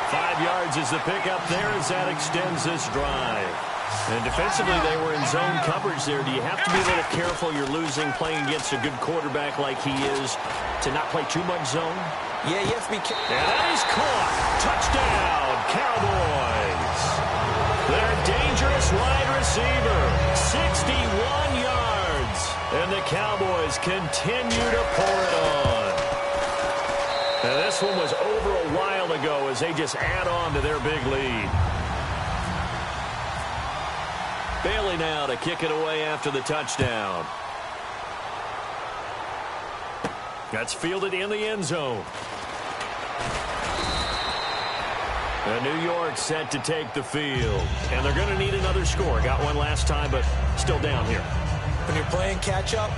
5 yards is the pickup there as that extends this drive. And defensively, they were in zone coverage there. Do you have to be a little careful you're losing playing against a good quarterback like he is to not play too much zone? Yeah, you have to be careful. And that is caught. Touchdown, Cowboys. Their dangerous wide receiver, 61 yards. And the Cowboys continue to pour it on. And this one was over a while ago as they just add on to their big lead. Bailey now to kick it away after the touchdown. That's fielded in the end zone. And New York set to take the field. And they're going to need another score. Got one last time, but still down here. When you're playing catch-up,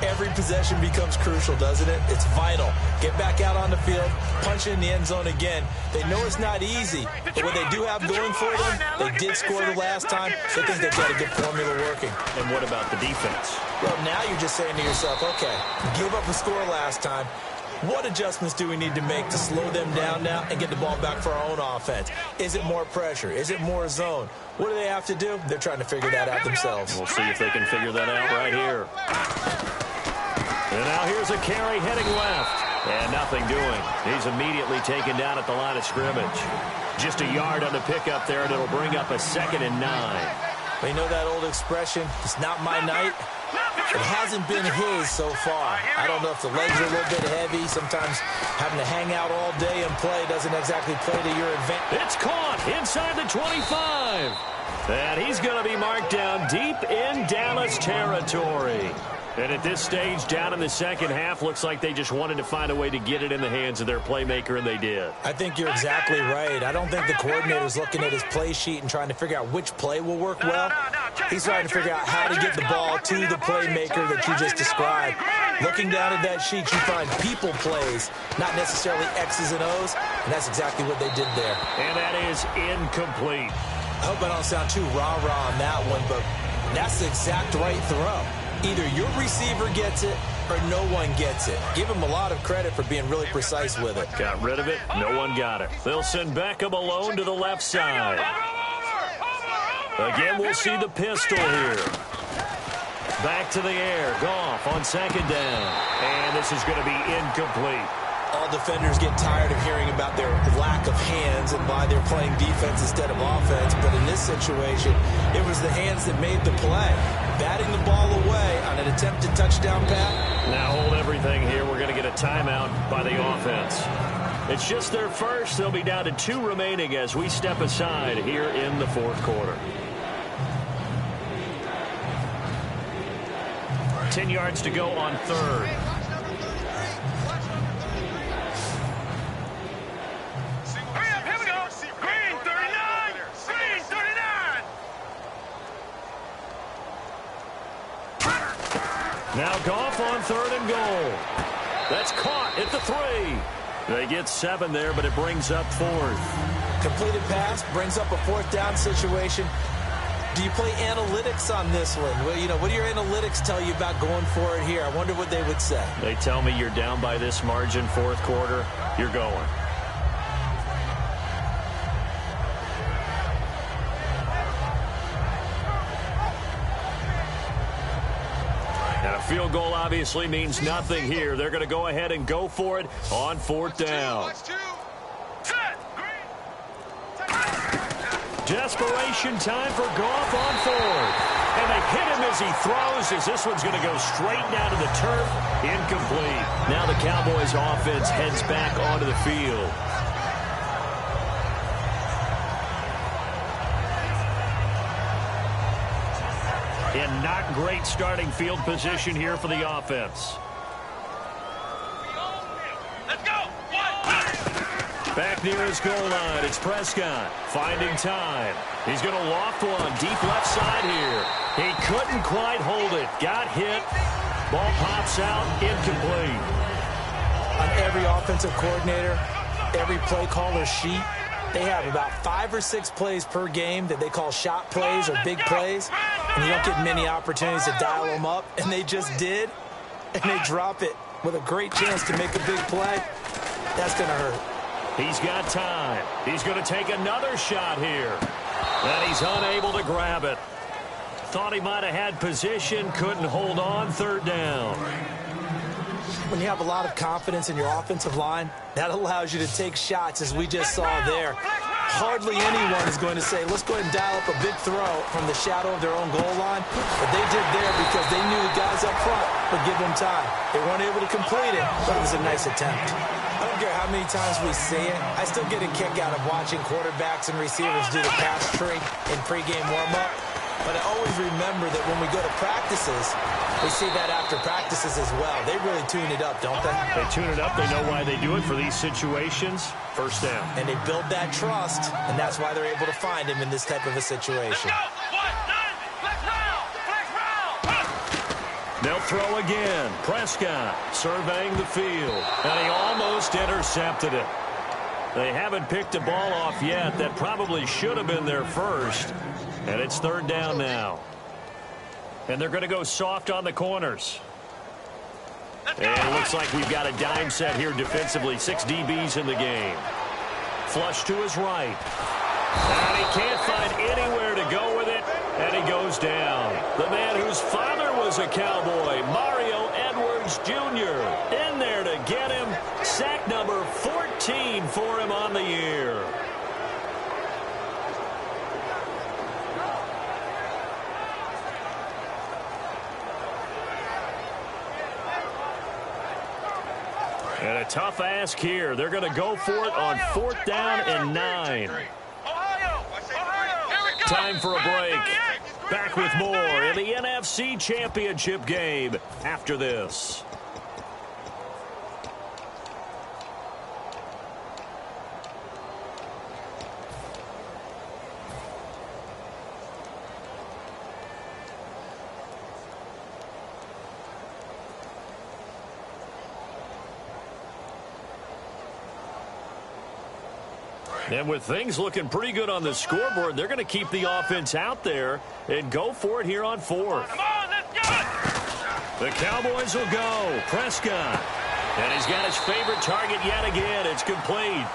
every possession becomes crucial, doesn't it? It's vital. Get back out on the field, punch in the end zone again. They know it's not easy, but what they do have going for them, they did score the last time. They think they've got a good formula working. And what about the defense? Well, now you're just saying to yourself, okay, give up a score last time. What adjustments do we need to make to slow them down now and get the ball back for our own offense? Is it more pressure? Is it more zone? What do they have to do? They're trying to figure that out themselves. We'll see if they can figure that out right here. And now here's a carry heading left. And nothing doing. He's immediately taken down at the line of scrimmage. Just a yard on the pickup there, and it'll bring up a 2nd and 9. Well, you know that old expression, it's not my night? It hasn't been his so far. I don't know if the legs are a little bit heavy. Sometimes having to hang out all day and play doesn't exactly play to your advantage. It's caught inside the 25. And he's going to be marked down deep in Dallas territory. And at this stage, down in the second half, looks like they just wanted to find a way to get it in the hands of their playmaker, and they did. I think you're exactly right. I don't think the coordinator's looking at his play sheet and trying to figure out which play will work well. He's trying to figure out how to get the ball to the playmaker that you just described. Looking down at that sheet, you find people plays, not necessarily X's and O's, and that's exactly what they did there. And that is incomplete. I hope I don't sound too rah-rah on that one, but that's the exact right throw. Either your receiver gets it or no one gets it. Give him a lot of credit for being really precise with it. Got rid of it. No one got it. They'll send Beckham alone to the left side. Again, we'll see the pistol here. Back to the air. Goff on 2nd down. And this is going to be incomplete. All defenders get tired of hearing about their lack of hands and why they're playing defense instead of offense. But in this situation, it was the hands that made the play. Batting the ball away on an attempted touchdown pass. Now hold everything here. We're going to get a timeout by the offense. It's just their first. They'll be down to 2 remaining as we step aside here in the 4th quarter. 10 yards to go on 3rd. Now Goff on 3rd and goal. That's caught at the 3. They get 7 there, but it brings up 4th. Completed pass brings up a 4th down situation. Do you play analytics on this one? Well, you know, what do your analytics tell you about going for it here? I wonder what they would say. They tell me you're down by this margin 4th quarter. You're going. And a field goal obviously means nothing here. They're going to go ahead and go for it on 4th down. Desperation time for Goff on fourth. And they hit him as he throws, as this one's going to go straight down to the turf. Incomplete. Now the Cowboys offense heads back onto the field. And not great starting field position here for the offense. Let's go. Back near his goal line, it's Prescott finding time. He's going to loft one deep left side here. He couldn't quite hold it. Got hit. Ball pops out. Incomplete. On every offensive coordinator, every play caller sheet, they have about 5 or 6 plays per game that they call shot plays or big plays. And you don't get many opportunities to dial them up. And they just did. And they drop it with a great chance to make a big play. That's going to hurt. He's got time. He's going to take another shot here. And he's unable to grab it. Thought he might have had position. Couldn't hold on. Third down. When you have a lot of confidence in your offensive line, that allows you to take shots, as we just saw there. Hardly anyone is going to say, let's go ahead and dial up a big throw from the shadow of their own goal line. But they did there because they knew the guys up front would give them time. They weren't able to complete it, but it was a nice attempt. I don't care how many times we see it. I still get a kick out of watching quarterbacks and receivers do the pass tree in pregame warm-up. But I always remember that when we go to practices, we see that after practices as well. They really tune it up, don't they? They tune it up. They know why they do it for these situations. First down. And they build that trust, and that's why they're able to find him in this type of a situation. They'll throw again. Prescott surveying the field, and he almost intercepted it. They haven't picked a ball off yet. That probably should have been their first. And it's third down now. And they're going to go soft on the corners. And it looks like we've got a dime set here defensively. 6 DBs in the game. Flush to his right. And he can't find anywhere to go with it. And he goes down. The man whose father was a Cowboy, Mario Edwards Jr. in there to get him. Sack number 14 for him on the year. And a tough ask here. They're going to go for it on 4th down and 9. Time for a break. Back with more in the NFC Championship game after this. And with things looking pretty good on the scoreboard, they're going to keep the offense out there and go for it here on 4th. Come on, let's go. The Cowboys will go. Prescott. And he's got his favorite target yet again. It's complete.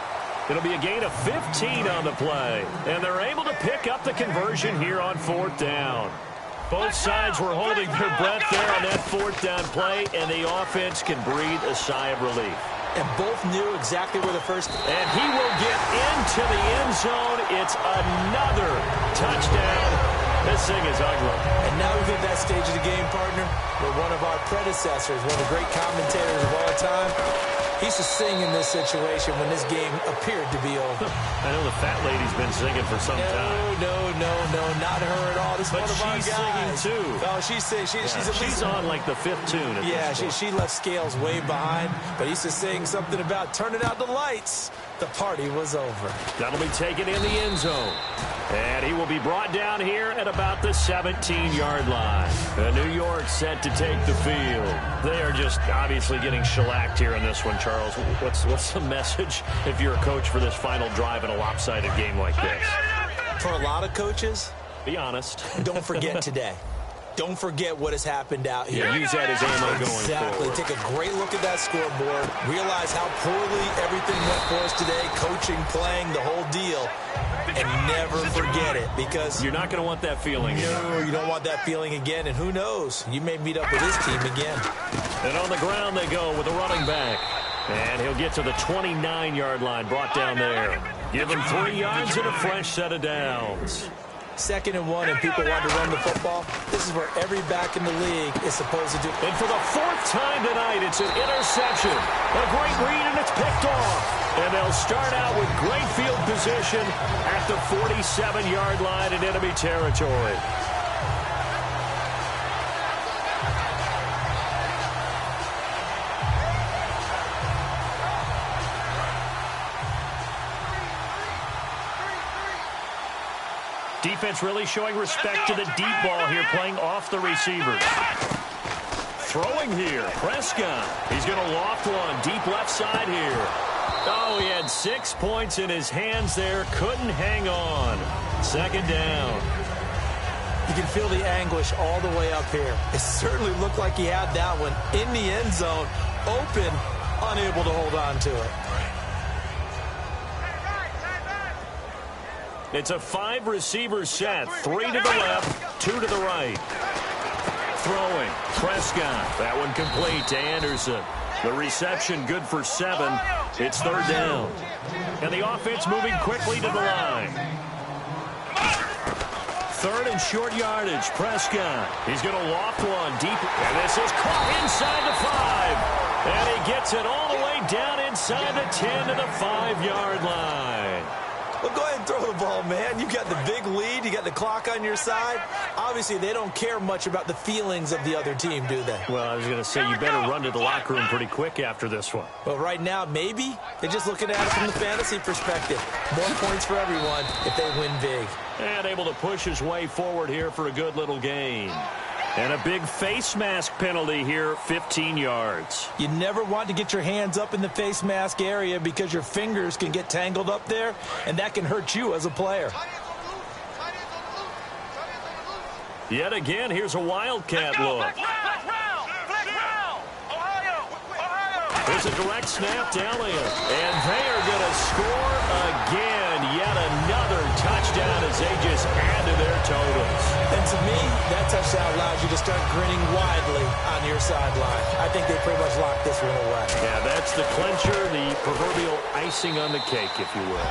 It'll be a gain of 15 on the play. And they're able to pick up the conversion here on 4th down. Both sides were holding their breath there on that 4th down play, and the offense can breathe a sigh of relief. And both knew exactly where the first... And he will get into the end zone. It's another touchdown. This thing is ugly. And now we've hit that stage of the game, partner, where one of our predecessors, one of the great commentators of all time, he used to sing in this situation when this game appeared to be over. I know the fat lady's been singing for some time. No, not her at all. This is one of our guys. But she's singing too. Oh, she's singing. She's on like the 5th tune. Yeah, she left Scales way behind, but he used to sing something about turning out the lights. The party was over. That'll be taken in the end zone. And he will be brought down here at about the 17-yard line. And New York set to take the field. They are just obviously getting shellacked here in this one, Charles. What's the message if you're a coach for this final drive in a lopsided game like this? For a lot of coaches, be honest. Don't forget today. Don't forget what has happened out here. Yeah, use that as ammo going Exactly. forward. Take a great look at that scoreboard. Realize how poorly everything went for us today. Coaching, playing, the whole deal. And never forget it, because you're not going to want that feeling. No, you don't want that feeling again. And who knows? You may meet up with this team again. And on the ground they go with a running back. And he'll get to the 29-yard line, brought down there. Give him 3 yards and a fresh set of downs. 2nd and 1, and people want to run the football. This is where every back in the league is supposed to do. And for the 4th time tonight, it's an interception. A great read, and it's picked off. And they'll start out with great field position at the 47-yard line in enemy territory. Defense really showing respect to the deep ball here, playing off the receivers. Throwing here, Prescott. He's going to loft one, deep left side here. Oh, he had 6 points in his hands there, couldn't hang on. 2nd down. You can feel the anguish all the way up here. It certainly looked like he had that one in the end zone, open, unable to hold on to it. It's a 5-receiver set. 3 to the left, 2 to the right. Throwing. Prescott. That one complete to Anderson. The reception good for 7. It's 3rd down. And the offense moving quickly to the line. 3rd and short yardage. Prescott. He's going to loft one deep. And this is caught inside the 5. And he gets it all the way down inside the 10 to the 5-yard line. Well, go ahead and throw the ball, man. You got the big lead. You got the clock on your side. Obviously, they don't care much about the feelings of the other team, do they? Well, I was going to say you better run to the locker room pretty quick after this one. Well, right now, maybe. They're just looking at it from the fantasy perspective. More points for everyone if they win big. And able to push his way forward here for a good little gain. And a big face mask penalty here, 15 yards. You never want to get your hands up in the face mask area because your fingers can get tangled up there, and that can hurt you as a player. Yet again, here's a Wildcat look. There's a direct snap to Elliott. And they are going to score again. Yet another touchdown as they just add to their totals. And to me, that touchdown allows you to start grinning widely on your sideline. I think they pretty much locked this one away. Yeah, that's the clincher, the proverbial icing on the cake, if you will.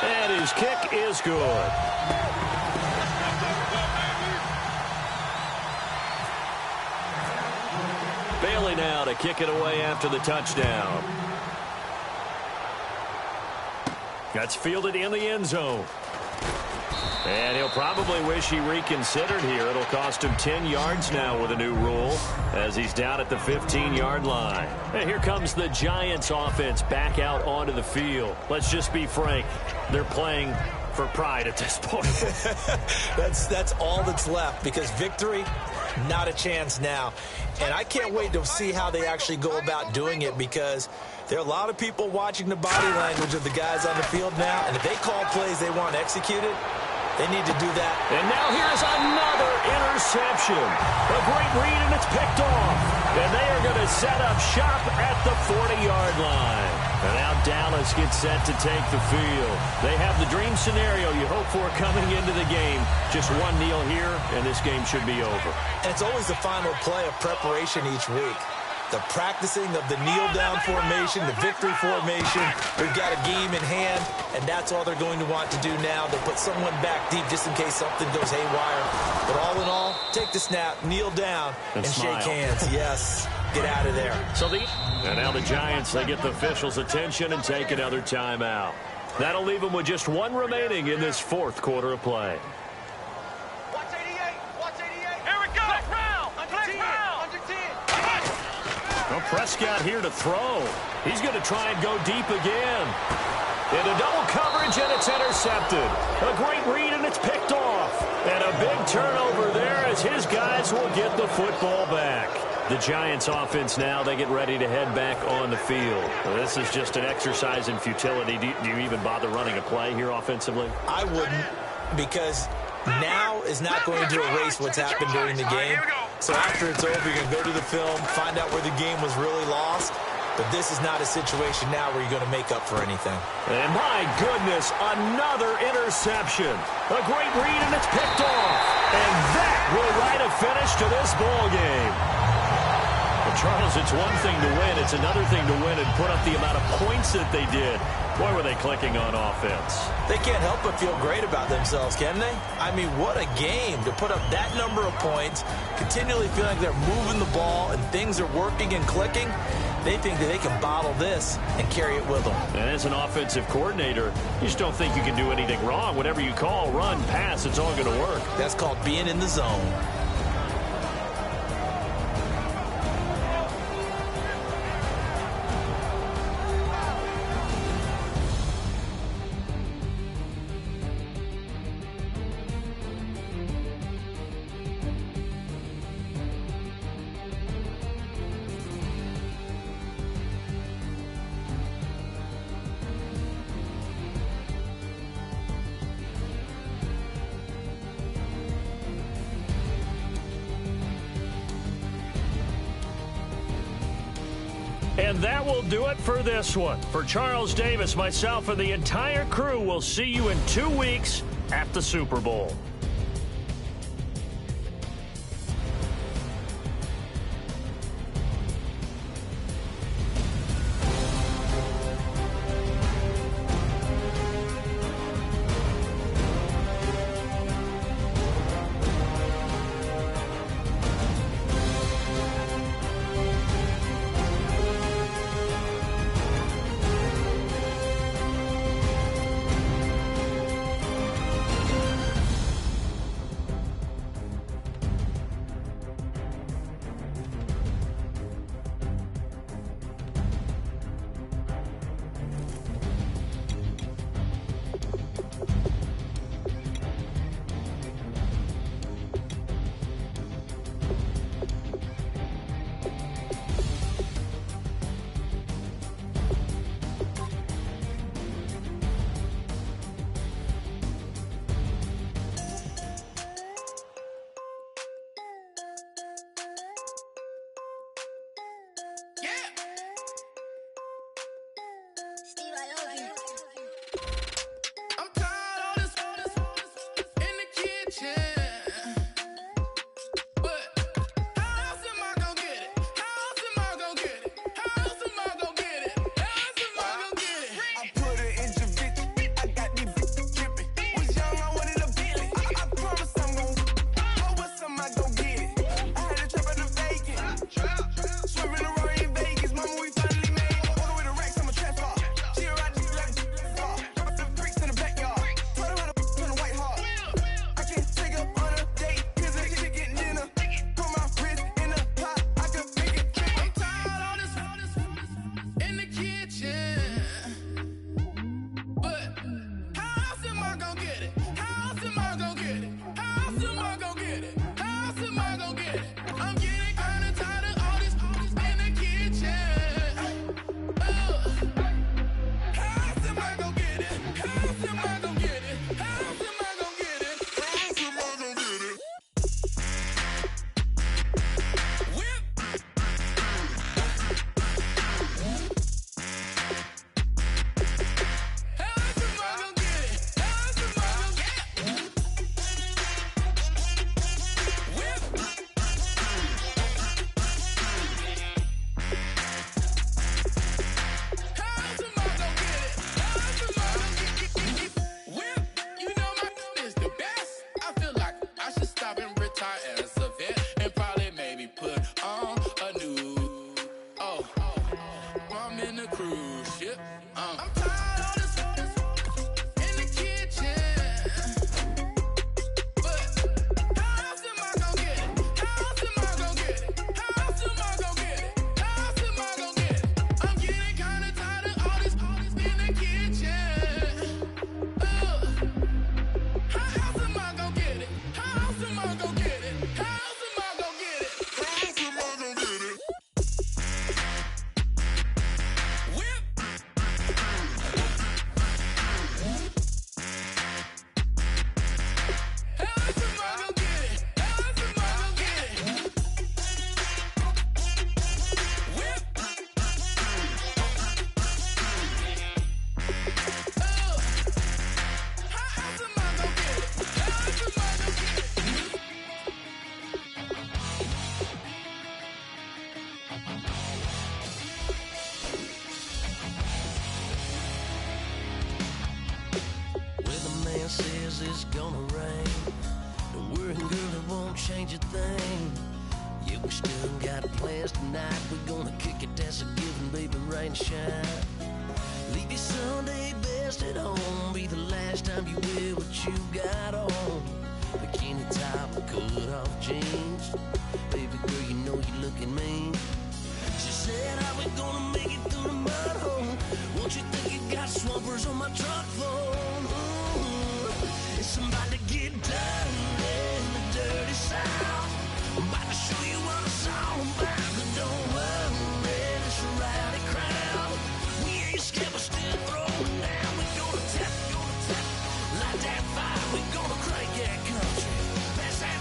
And his kick is good. Bailey now to kick it away after the touchdown. That's fielded in the end zone. And he'll probably wish he reconsidered here. It'll cost him 10 yards now with a new rule as he's down at the 15-yard line. And here comes the Giants offense back out onto the field. Let's just be frank. They're playing for pride at this point. That's all that's left because victory, not a chance now. And I can't wait to see how they actually go about doing it because there are a lot of people watching the body language of the guys on the field now. And if they call plays they want executed, they need to do that. And now here's another interception. A great read, and it's picked off. And they are going to set up shop at the 40-yard line. And now Dallas gets set to take the field. They have the dream scenario you hope for coming into the game. Just one kneel here, and this game should be over. And it's always the final play of preparation each week. The practicing of the kneel-down formation, the victory formation. We've got a game in hand, and that's all they're going to want to do now. They'll put someone back deep just in case something goes haywire. But all in all, take the snap, kneel down, and shake hands. Yes, get out of there. And now the Giants, they get the officials' attention and take another timeout. That'll leave them with just one remaining in this fourth quarter of play. Prescott here to throw. He's going to try and go deep again. Into double coverage, and it's intercepted. A great read, and it's picked off. And a big turnover there as his guys will get the football back. The Giants offense now, they get ready to head back on the field. This is just an exercise in futility. Do you even bother running a play here offensively? I wouldn't, because now is not going to erase what's happened during the game. So after it's over, you're going to go to the film, find out where the game was really lost. But this is not a situation now where you're going to make up for anything. And my goodness, another interception. A great read, and it's picked off. And that will write a finish to this ball game. Well, Charles, it's one thing to win. It's another thing to win and put up the amount of points that they did. Boy, were they clicking on offense. They can't help but feel great about themselves, can they? I mean, what a game to put up that number of points, continually feeling like they're moving the ball and things are working and clicking. They think that they can bottle this and carry it with them. And as an offensive coordinator, you just don't think you can do anything wrong. Whatever you call, run, pass, it's all going to work. That's called being in the zone. And that will do it for this one. For Charles Davis, myself, and the entire crew, we'll see you in 2 weeks at the Super Bowl. I'm tired of this in the kitchen. But how else am I gonna get it? How else am I gonna get it? How else am I gonna get it? How else am I gonna get it? I put it in your bitch. I got these bitches dripping. Was young, I wanted a Bentley. I promise I'm gonna. What's am I gonna get it? I had a trap at the vacant. Swerving around in Vegas. Mama, we finally made it. Order with a racks, I'm a trap car. She a ride just like the bricks in the backyard. Put her on a white heart. I can't take her on a date, cause the chicken dinner. Put my wrist in the pot, I could make it drink. I'm tired of all this in the kitchen. But how else am I gonna get it? How else am I gonna get it? How else am I gonna get it? How else am I gonna get it? I'm getting kinda tired of all this in the kitchen. How else am I gonna get it? How else am I gonna get it? How else am I gonna get it? How else am I gonna get it? Whip. How else am I gonna get it? How else am I gonna get it? Whip. How else am I gonna get it? How else am I gonna get it? Whip. You know my is the best. I feel like I should stop and retire as a vet and probably maybe put on a new. Oh, I'm in a cruise ship. I'm tired of this in the kitchen. But how else am I gonna get it? How else am I gonna get it? How else am I gonna get it? How else am I gonna get it? I'm getting kinda tired of all this in the kitchen. How else am I gonna get it? How else am I gonna get it? rain. Don't worry, girl, it won't change a thing. Yeah, we still got plans tonight. We're gonna kick it, that's a given, baby, rain and shine. Leave your Sunday best at home. Be the last time you wear what you got on. Bikini top, cut off jeans. Baby girl, you know you're looking mean. She said, how we gonna make it through the mud hole? Won't you think you got swampers on my truck floor? It's about to get dirty in the dirty South. I'm about to show you what it's all about. But don't worry, it's a rowdy crowd. We ain't scared, we're still throwing down. We gonna tap, light that fire. We gonna crank that country. Pass that,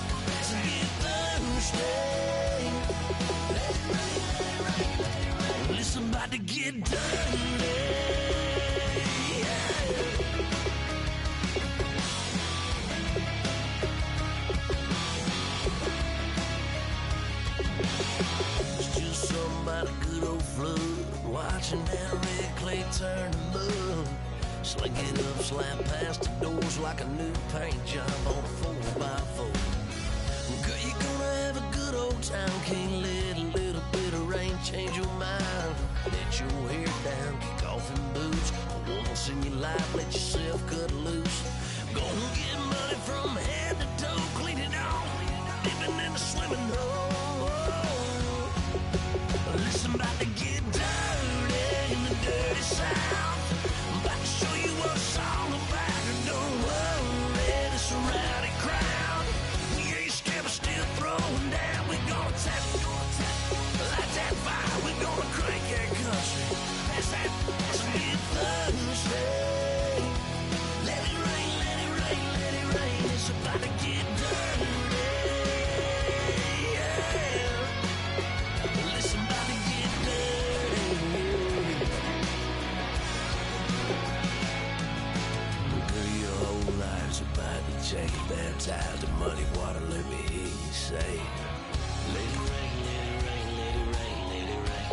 and get thirsty. Let it rain, let it rain, let it rain. Well, it's about to get dirty. About a good old flood, watching that red clay turn to mud. Slick it up, slap past the doors like a new paint job on a 4x4. Girl, you're gonna have a good old time. Can't let a little bit of rain change your mind. Let your hair down, kick off in boots. For once in your life, let yourself cut loose. Gonna get money from head to toe, clean it off, dipping in the swimming hole. Listen, about to get dirty in the dirty South. I'm about to show you what it's all about. And don't worry, it's a rowdy crowd. We ain't scared, we're still throwing down. We gonna tap, light that fire. We gonna crank that country. Pass that, let's get thirsty. Let it rain, let it rain, let it rain. It's about to get dirty. Change baptized in muddy water, let me hear you say, let it rain, let it rain, let it rain, let it rain.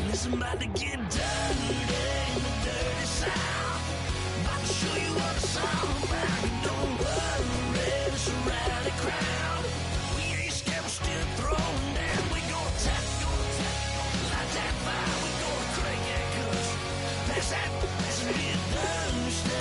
Listen, about to get dirty in the dirty South. About to show you what it's all about. Don't worry, it's a rowdy crowd. We ain't scared, we're still throwing down. We gonna tap, light that fire. We gonna crank that country. Pass that, let's get thirsty.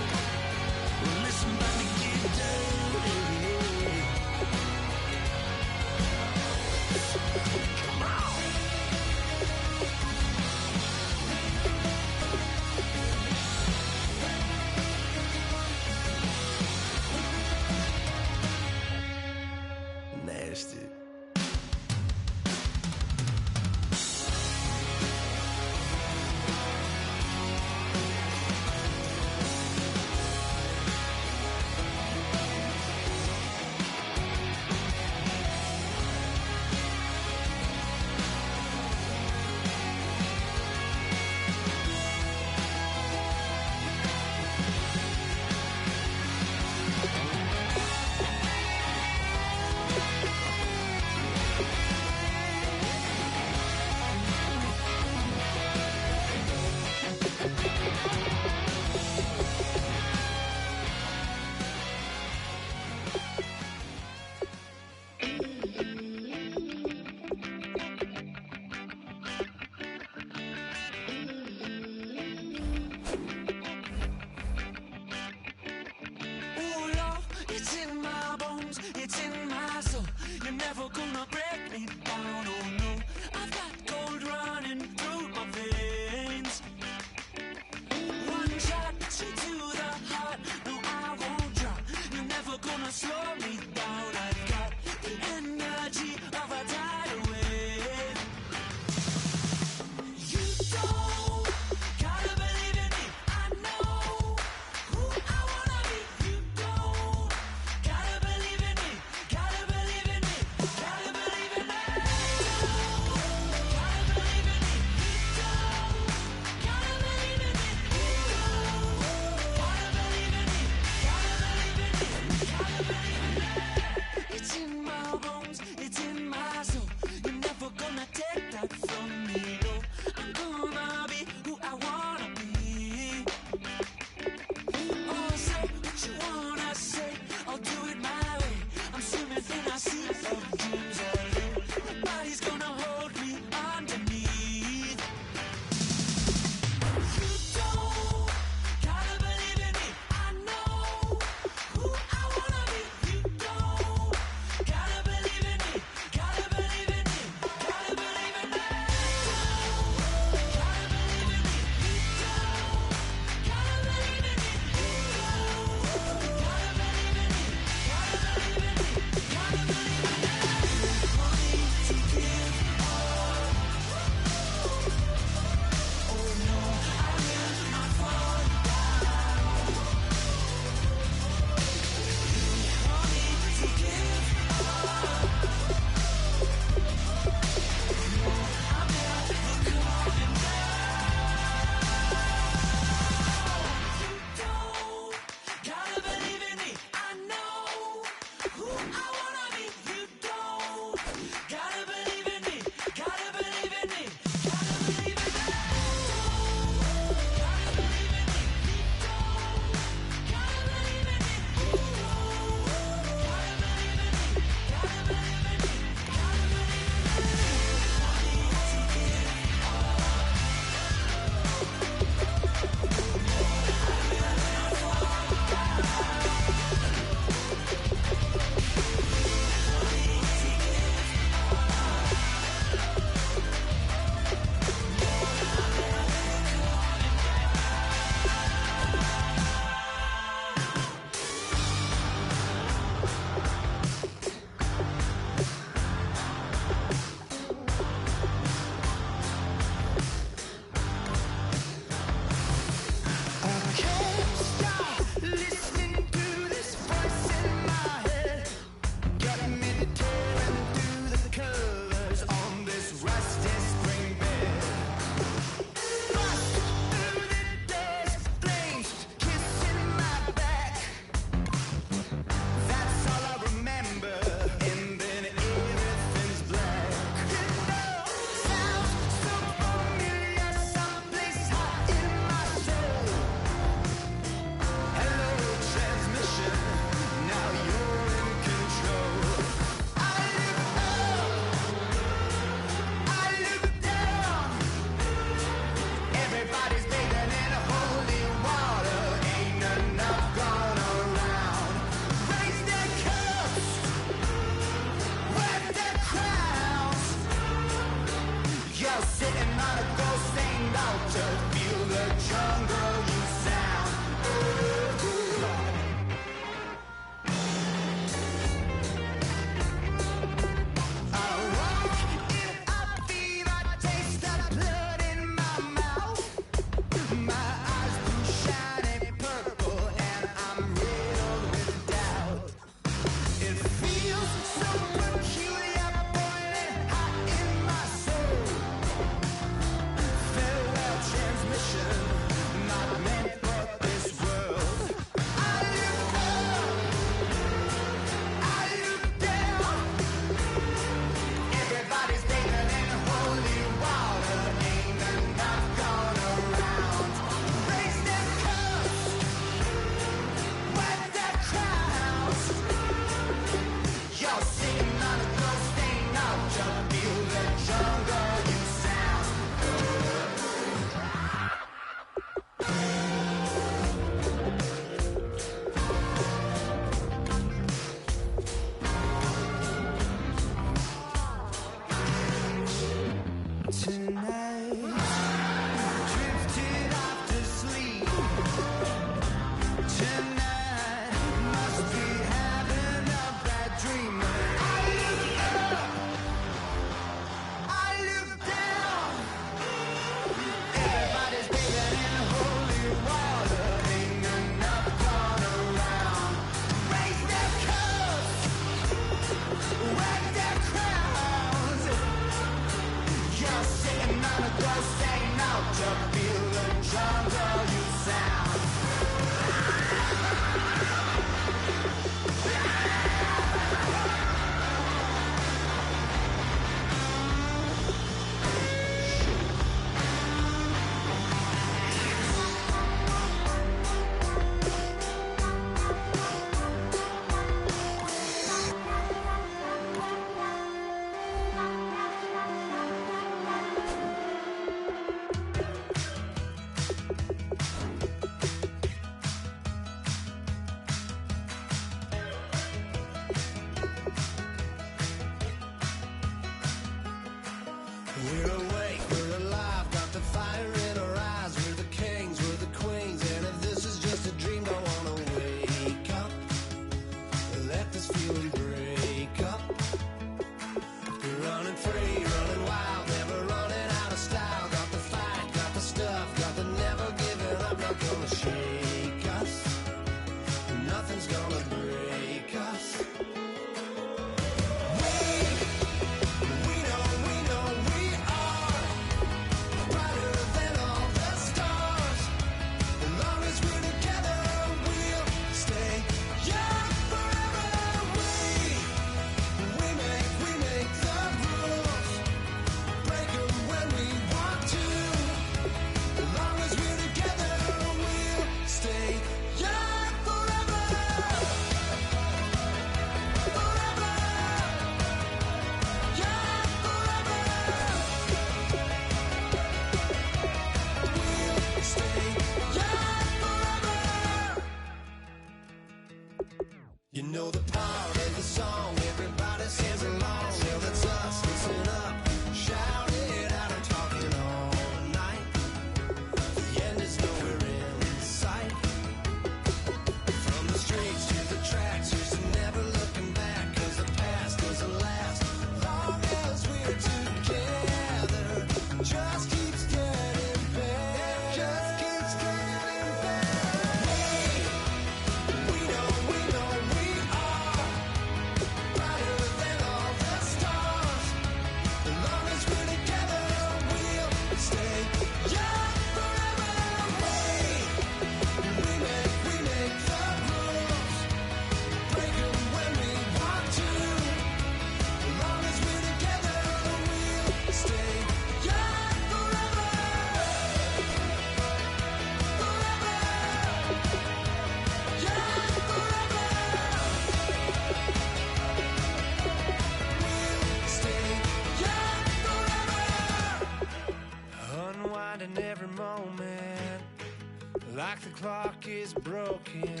like the clock is broken.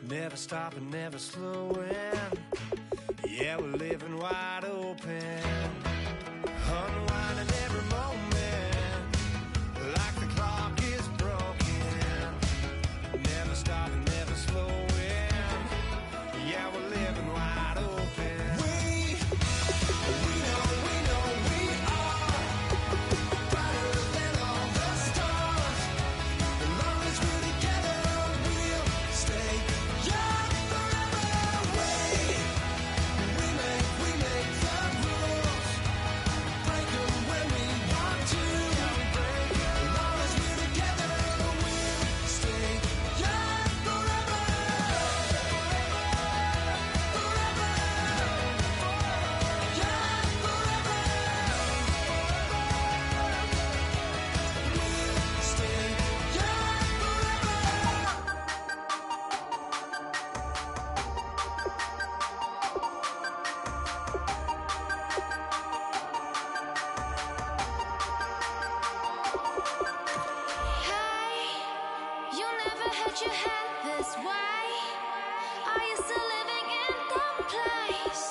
Never stopping, never slowing. Yeah, we're living wide open. Unwinding every moment. Like the clock is broken. Never stopping, never slowing. Yeah, we're living wide open. We know we are brighter than all the stars. As long as we're together, we'll stay young forever. We make the rules, break them when we want to. As long as we're together, we'll stay young forever. Forever, young forever. We'll stay young forever. Hey, you never had your head this way. Are you still living in that place?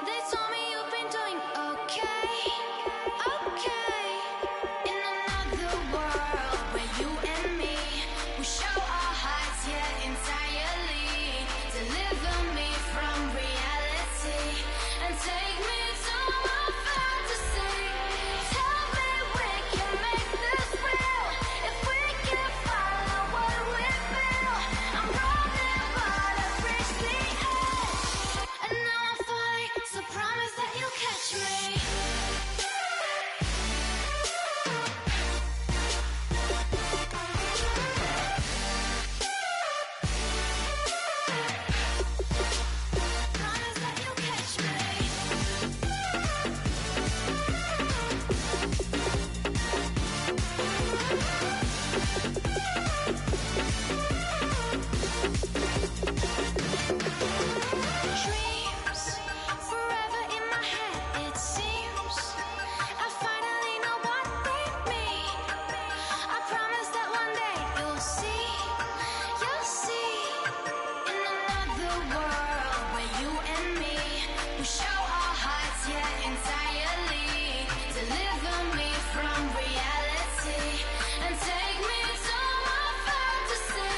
They told me you've been doing okay, okay. In another world where you and me, we show our hearts, yeah, entirely. Deliver me from reality and take me to my fantasy. Tell me we can make this real if we can follow what we feel. I'm running, but I've reached the edge, and now I'm falling. So promise that you'll catch me. Promise that you'll catch me. Dreams forever in my head, it seems. I finally know what they mean. I promise that one day you'll see. In another world where you and me, we show our hearts, yeah, entirely. Deliver me from reality and take me to my fantasy.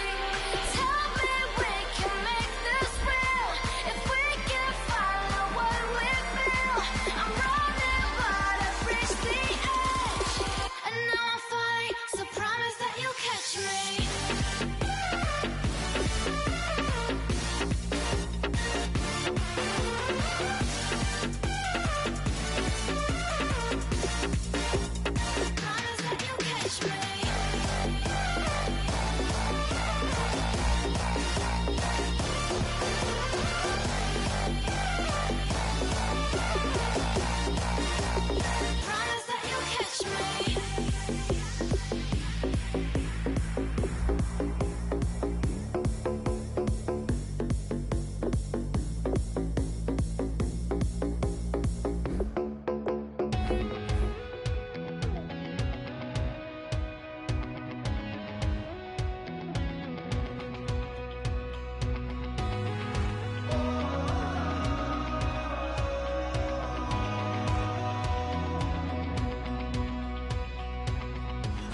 Tell me we can make this real if we can follow what we feel. I'm running, but I've reached the edge, and now I'm falling. So promise that you'll catch me. Promise that you'll catch me. Promise that you'll catch me.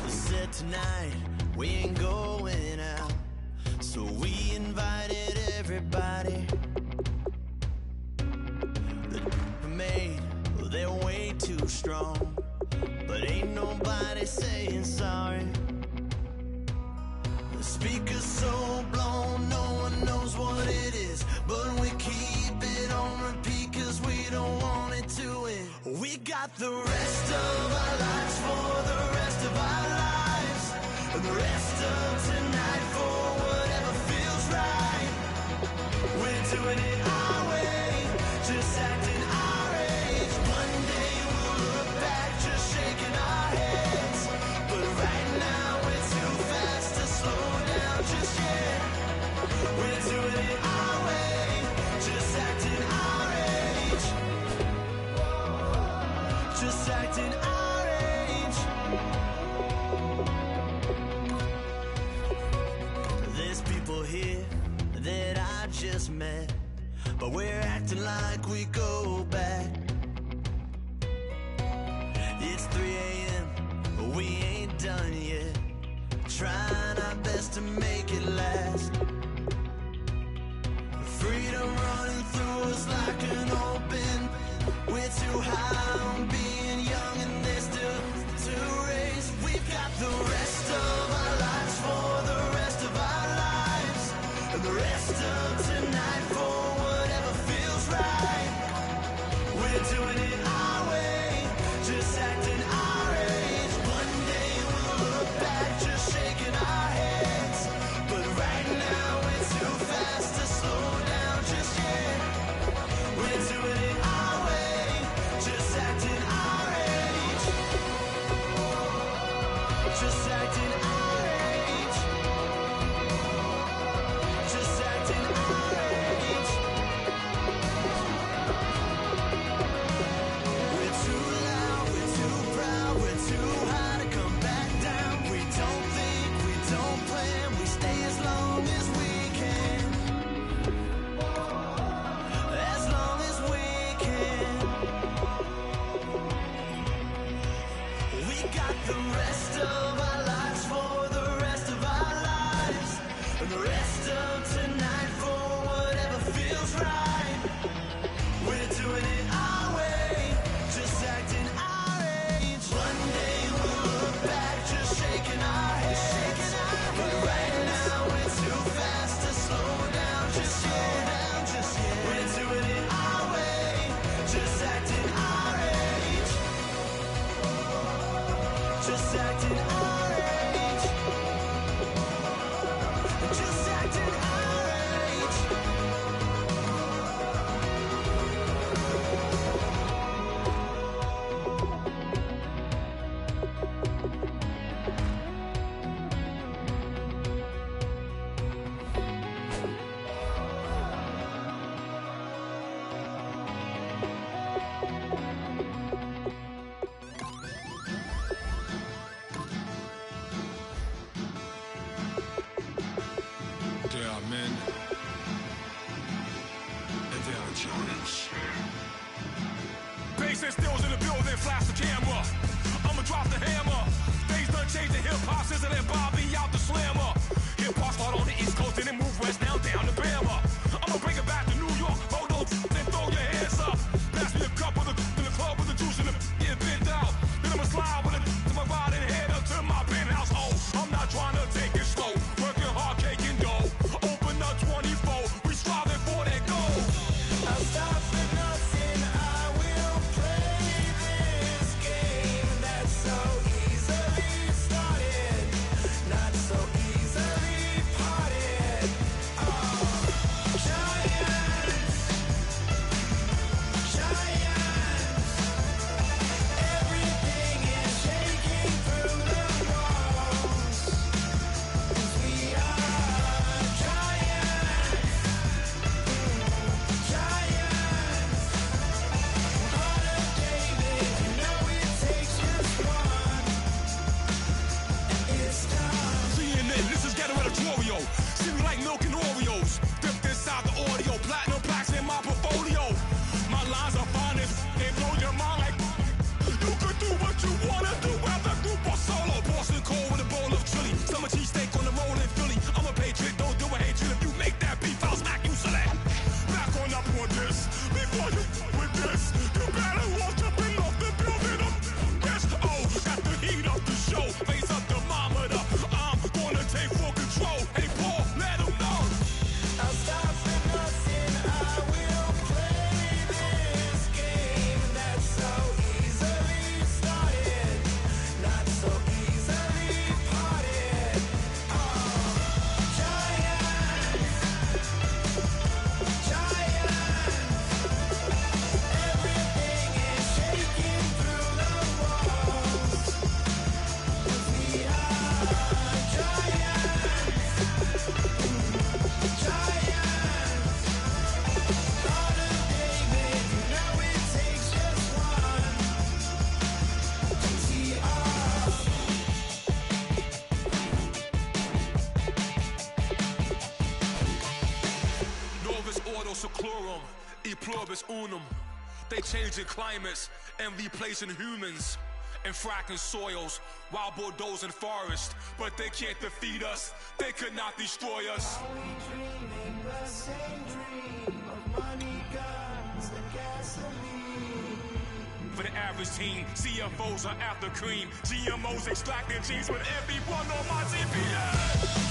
They said tonight we ain't going out, so we invited everybody. The we made, well, they're way too strong, but ain't nobody saying sorry. The speaker's so blown, no one knows what it is, but we keep it on repeat 'cause we don't want it to end. We got the rest of our lives for the rest of our lives, and the rest of tonight for whatever feels right. We're doing it our way, just acting our age. One day we'll look back, just shaking our heads, but right now we're too fast to slow down just yet. We're doing it our way, just acting our age. Just acting our age. acting like we go back. It's 3 a.m., but we ain't done yet. Trying our best to make it last. Freedom running through us like an open. We're too high on being young and there's still to race. We've got the rest of our lives for the rest of our lives. And the rest of tonight for whatever feels right. We're doing it our way, just acting our age. One day we'll look back just shaking our heads. But right now we're too fast to slow down just yet. We're doing it our way, just acting our age. Just acting our age. Just acting our age. We're too loud, we're too proud, we're too high to come back down. We don't think, we don't plan, we stay as long as we can. As long as we can. We got the rest of our lives for the rest of our lives. And the rest of tonight for whatever feels right. We're doing it our way, just acting our age. One day we'll look back just shaking our heads. But right now we're too fast to slow down just yet. We're doing it our way, just acting our age. Just acting our age. Just acting our age. There are men, and there are giants. Bass and stills in the building, flash the camera. I'ma drop the hammer. Things done changed the hip-hop, Sizzle and Bobby out the slammer. Hip-hop start on the East Coast and then move west, now down to Bama. I'ma bring it back to New York, hold those and throw your hands up. Pass me a cup of the in the club with the juice in the get bent out. Then I'ma slide with it to my ride and head up to my penthouse. Oh, I'm not trying to take it slow, working hard, cake and dough. Open up 24, we striving for that goal. I'll stop for nothing, I will play this game that's so easily started. E pluribus unum. They changing climates and replacing humans and fracking soils while bulldozing forests. But they can't defeat us. They could not destroy us. Are we dreaming the same dream of money, guns, and gasoline? For the average team, CFOs are after cream. GMOs extracting genes with everyone on my TPS.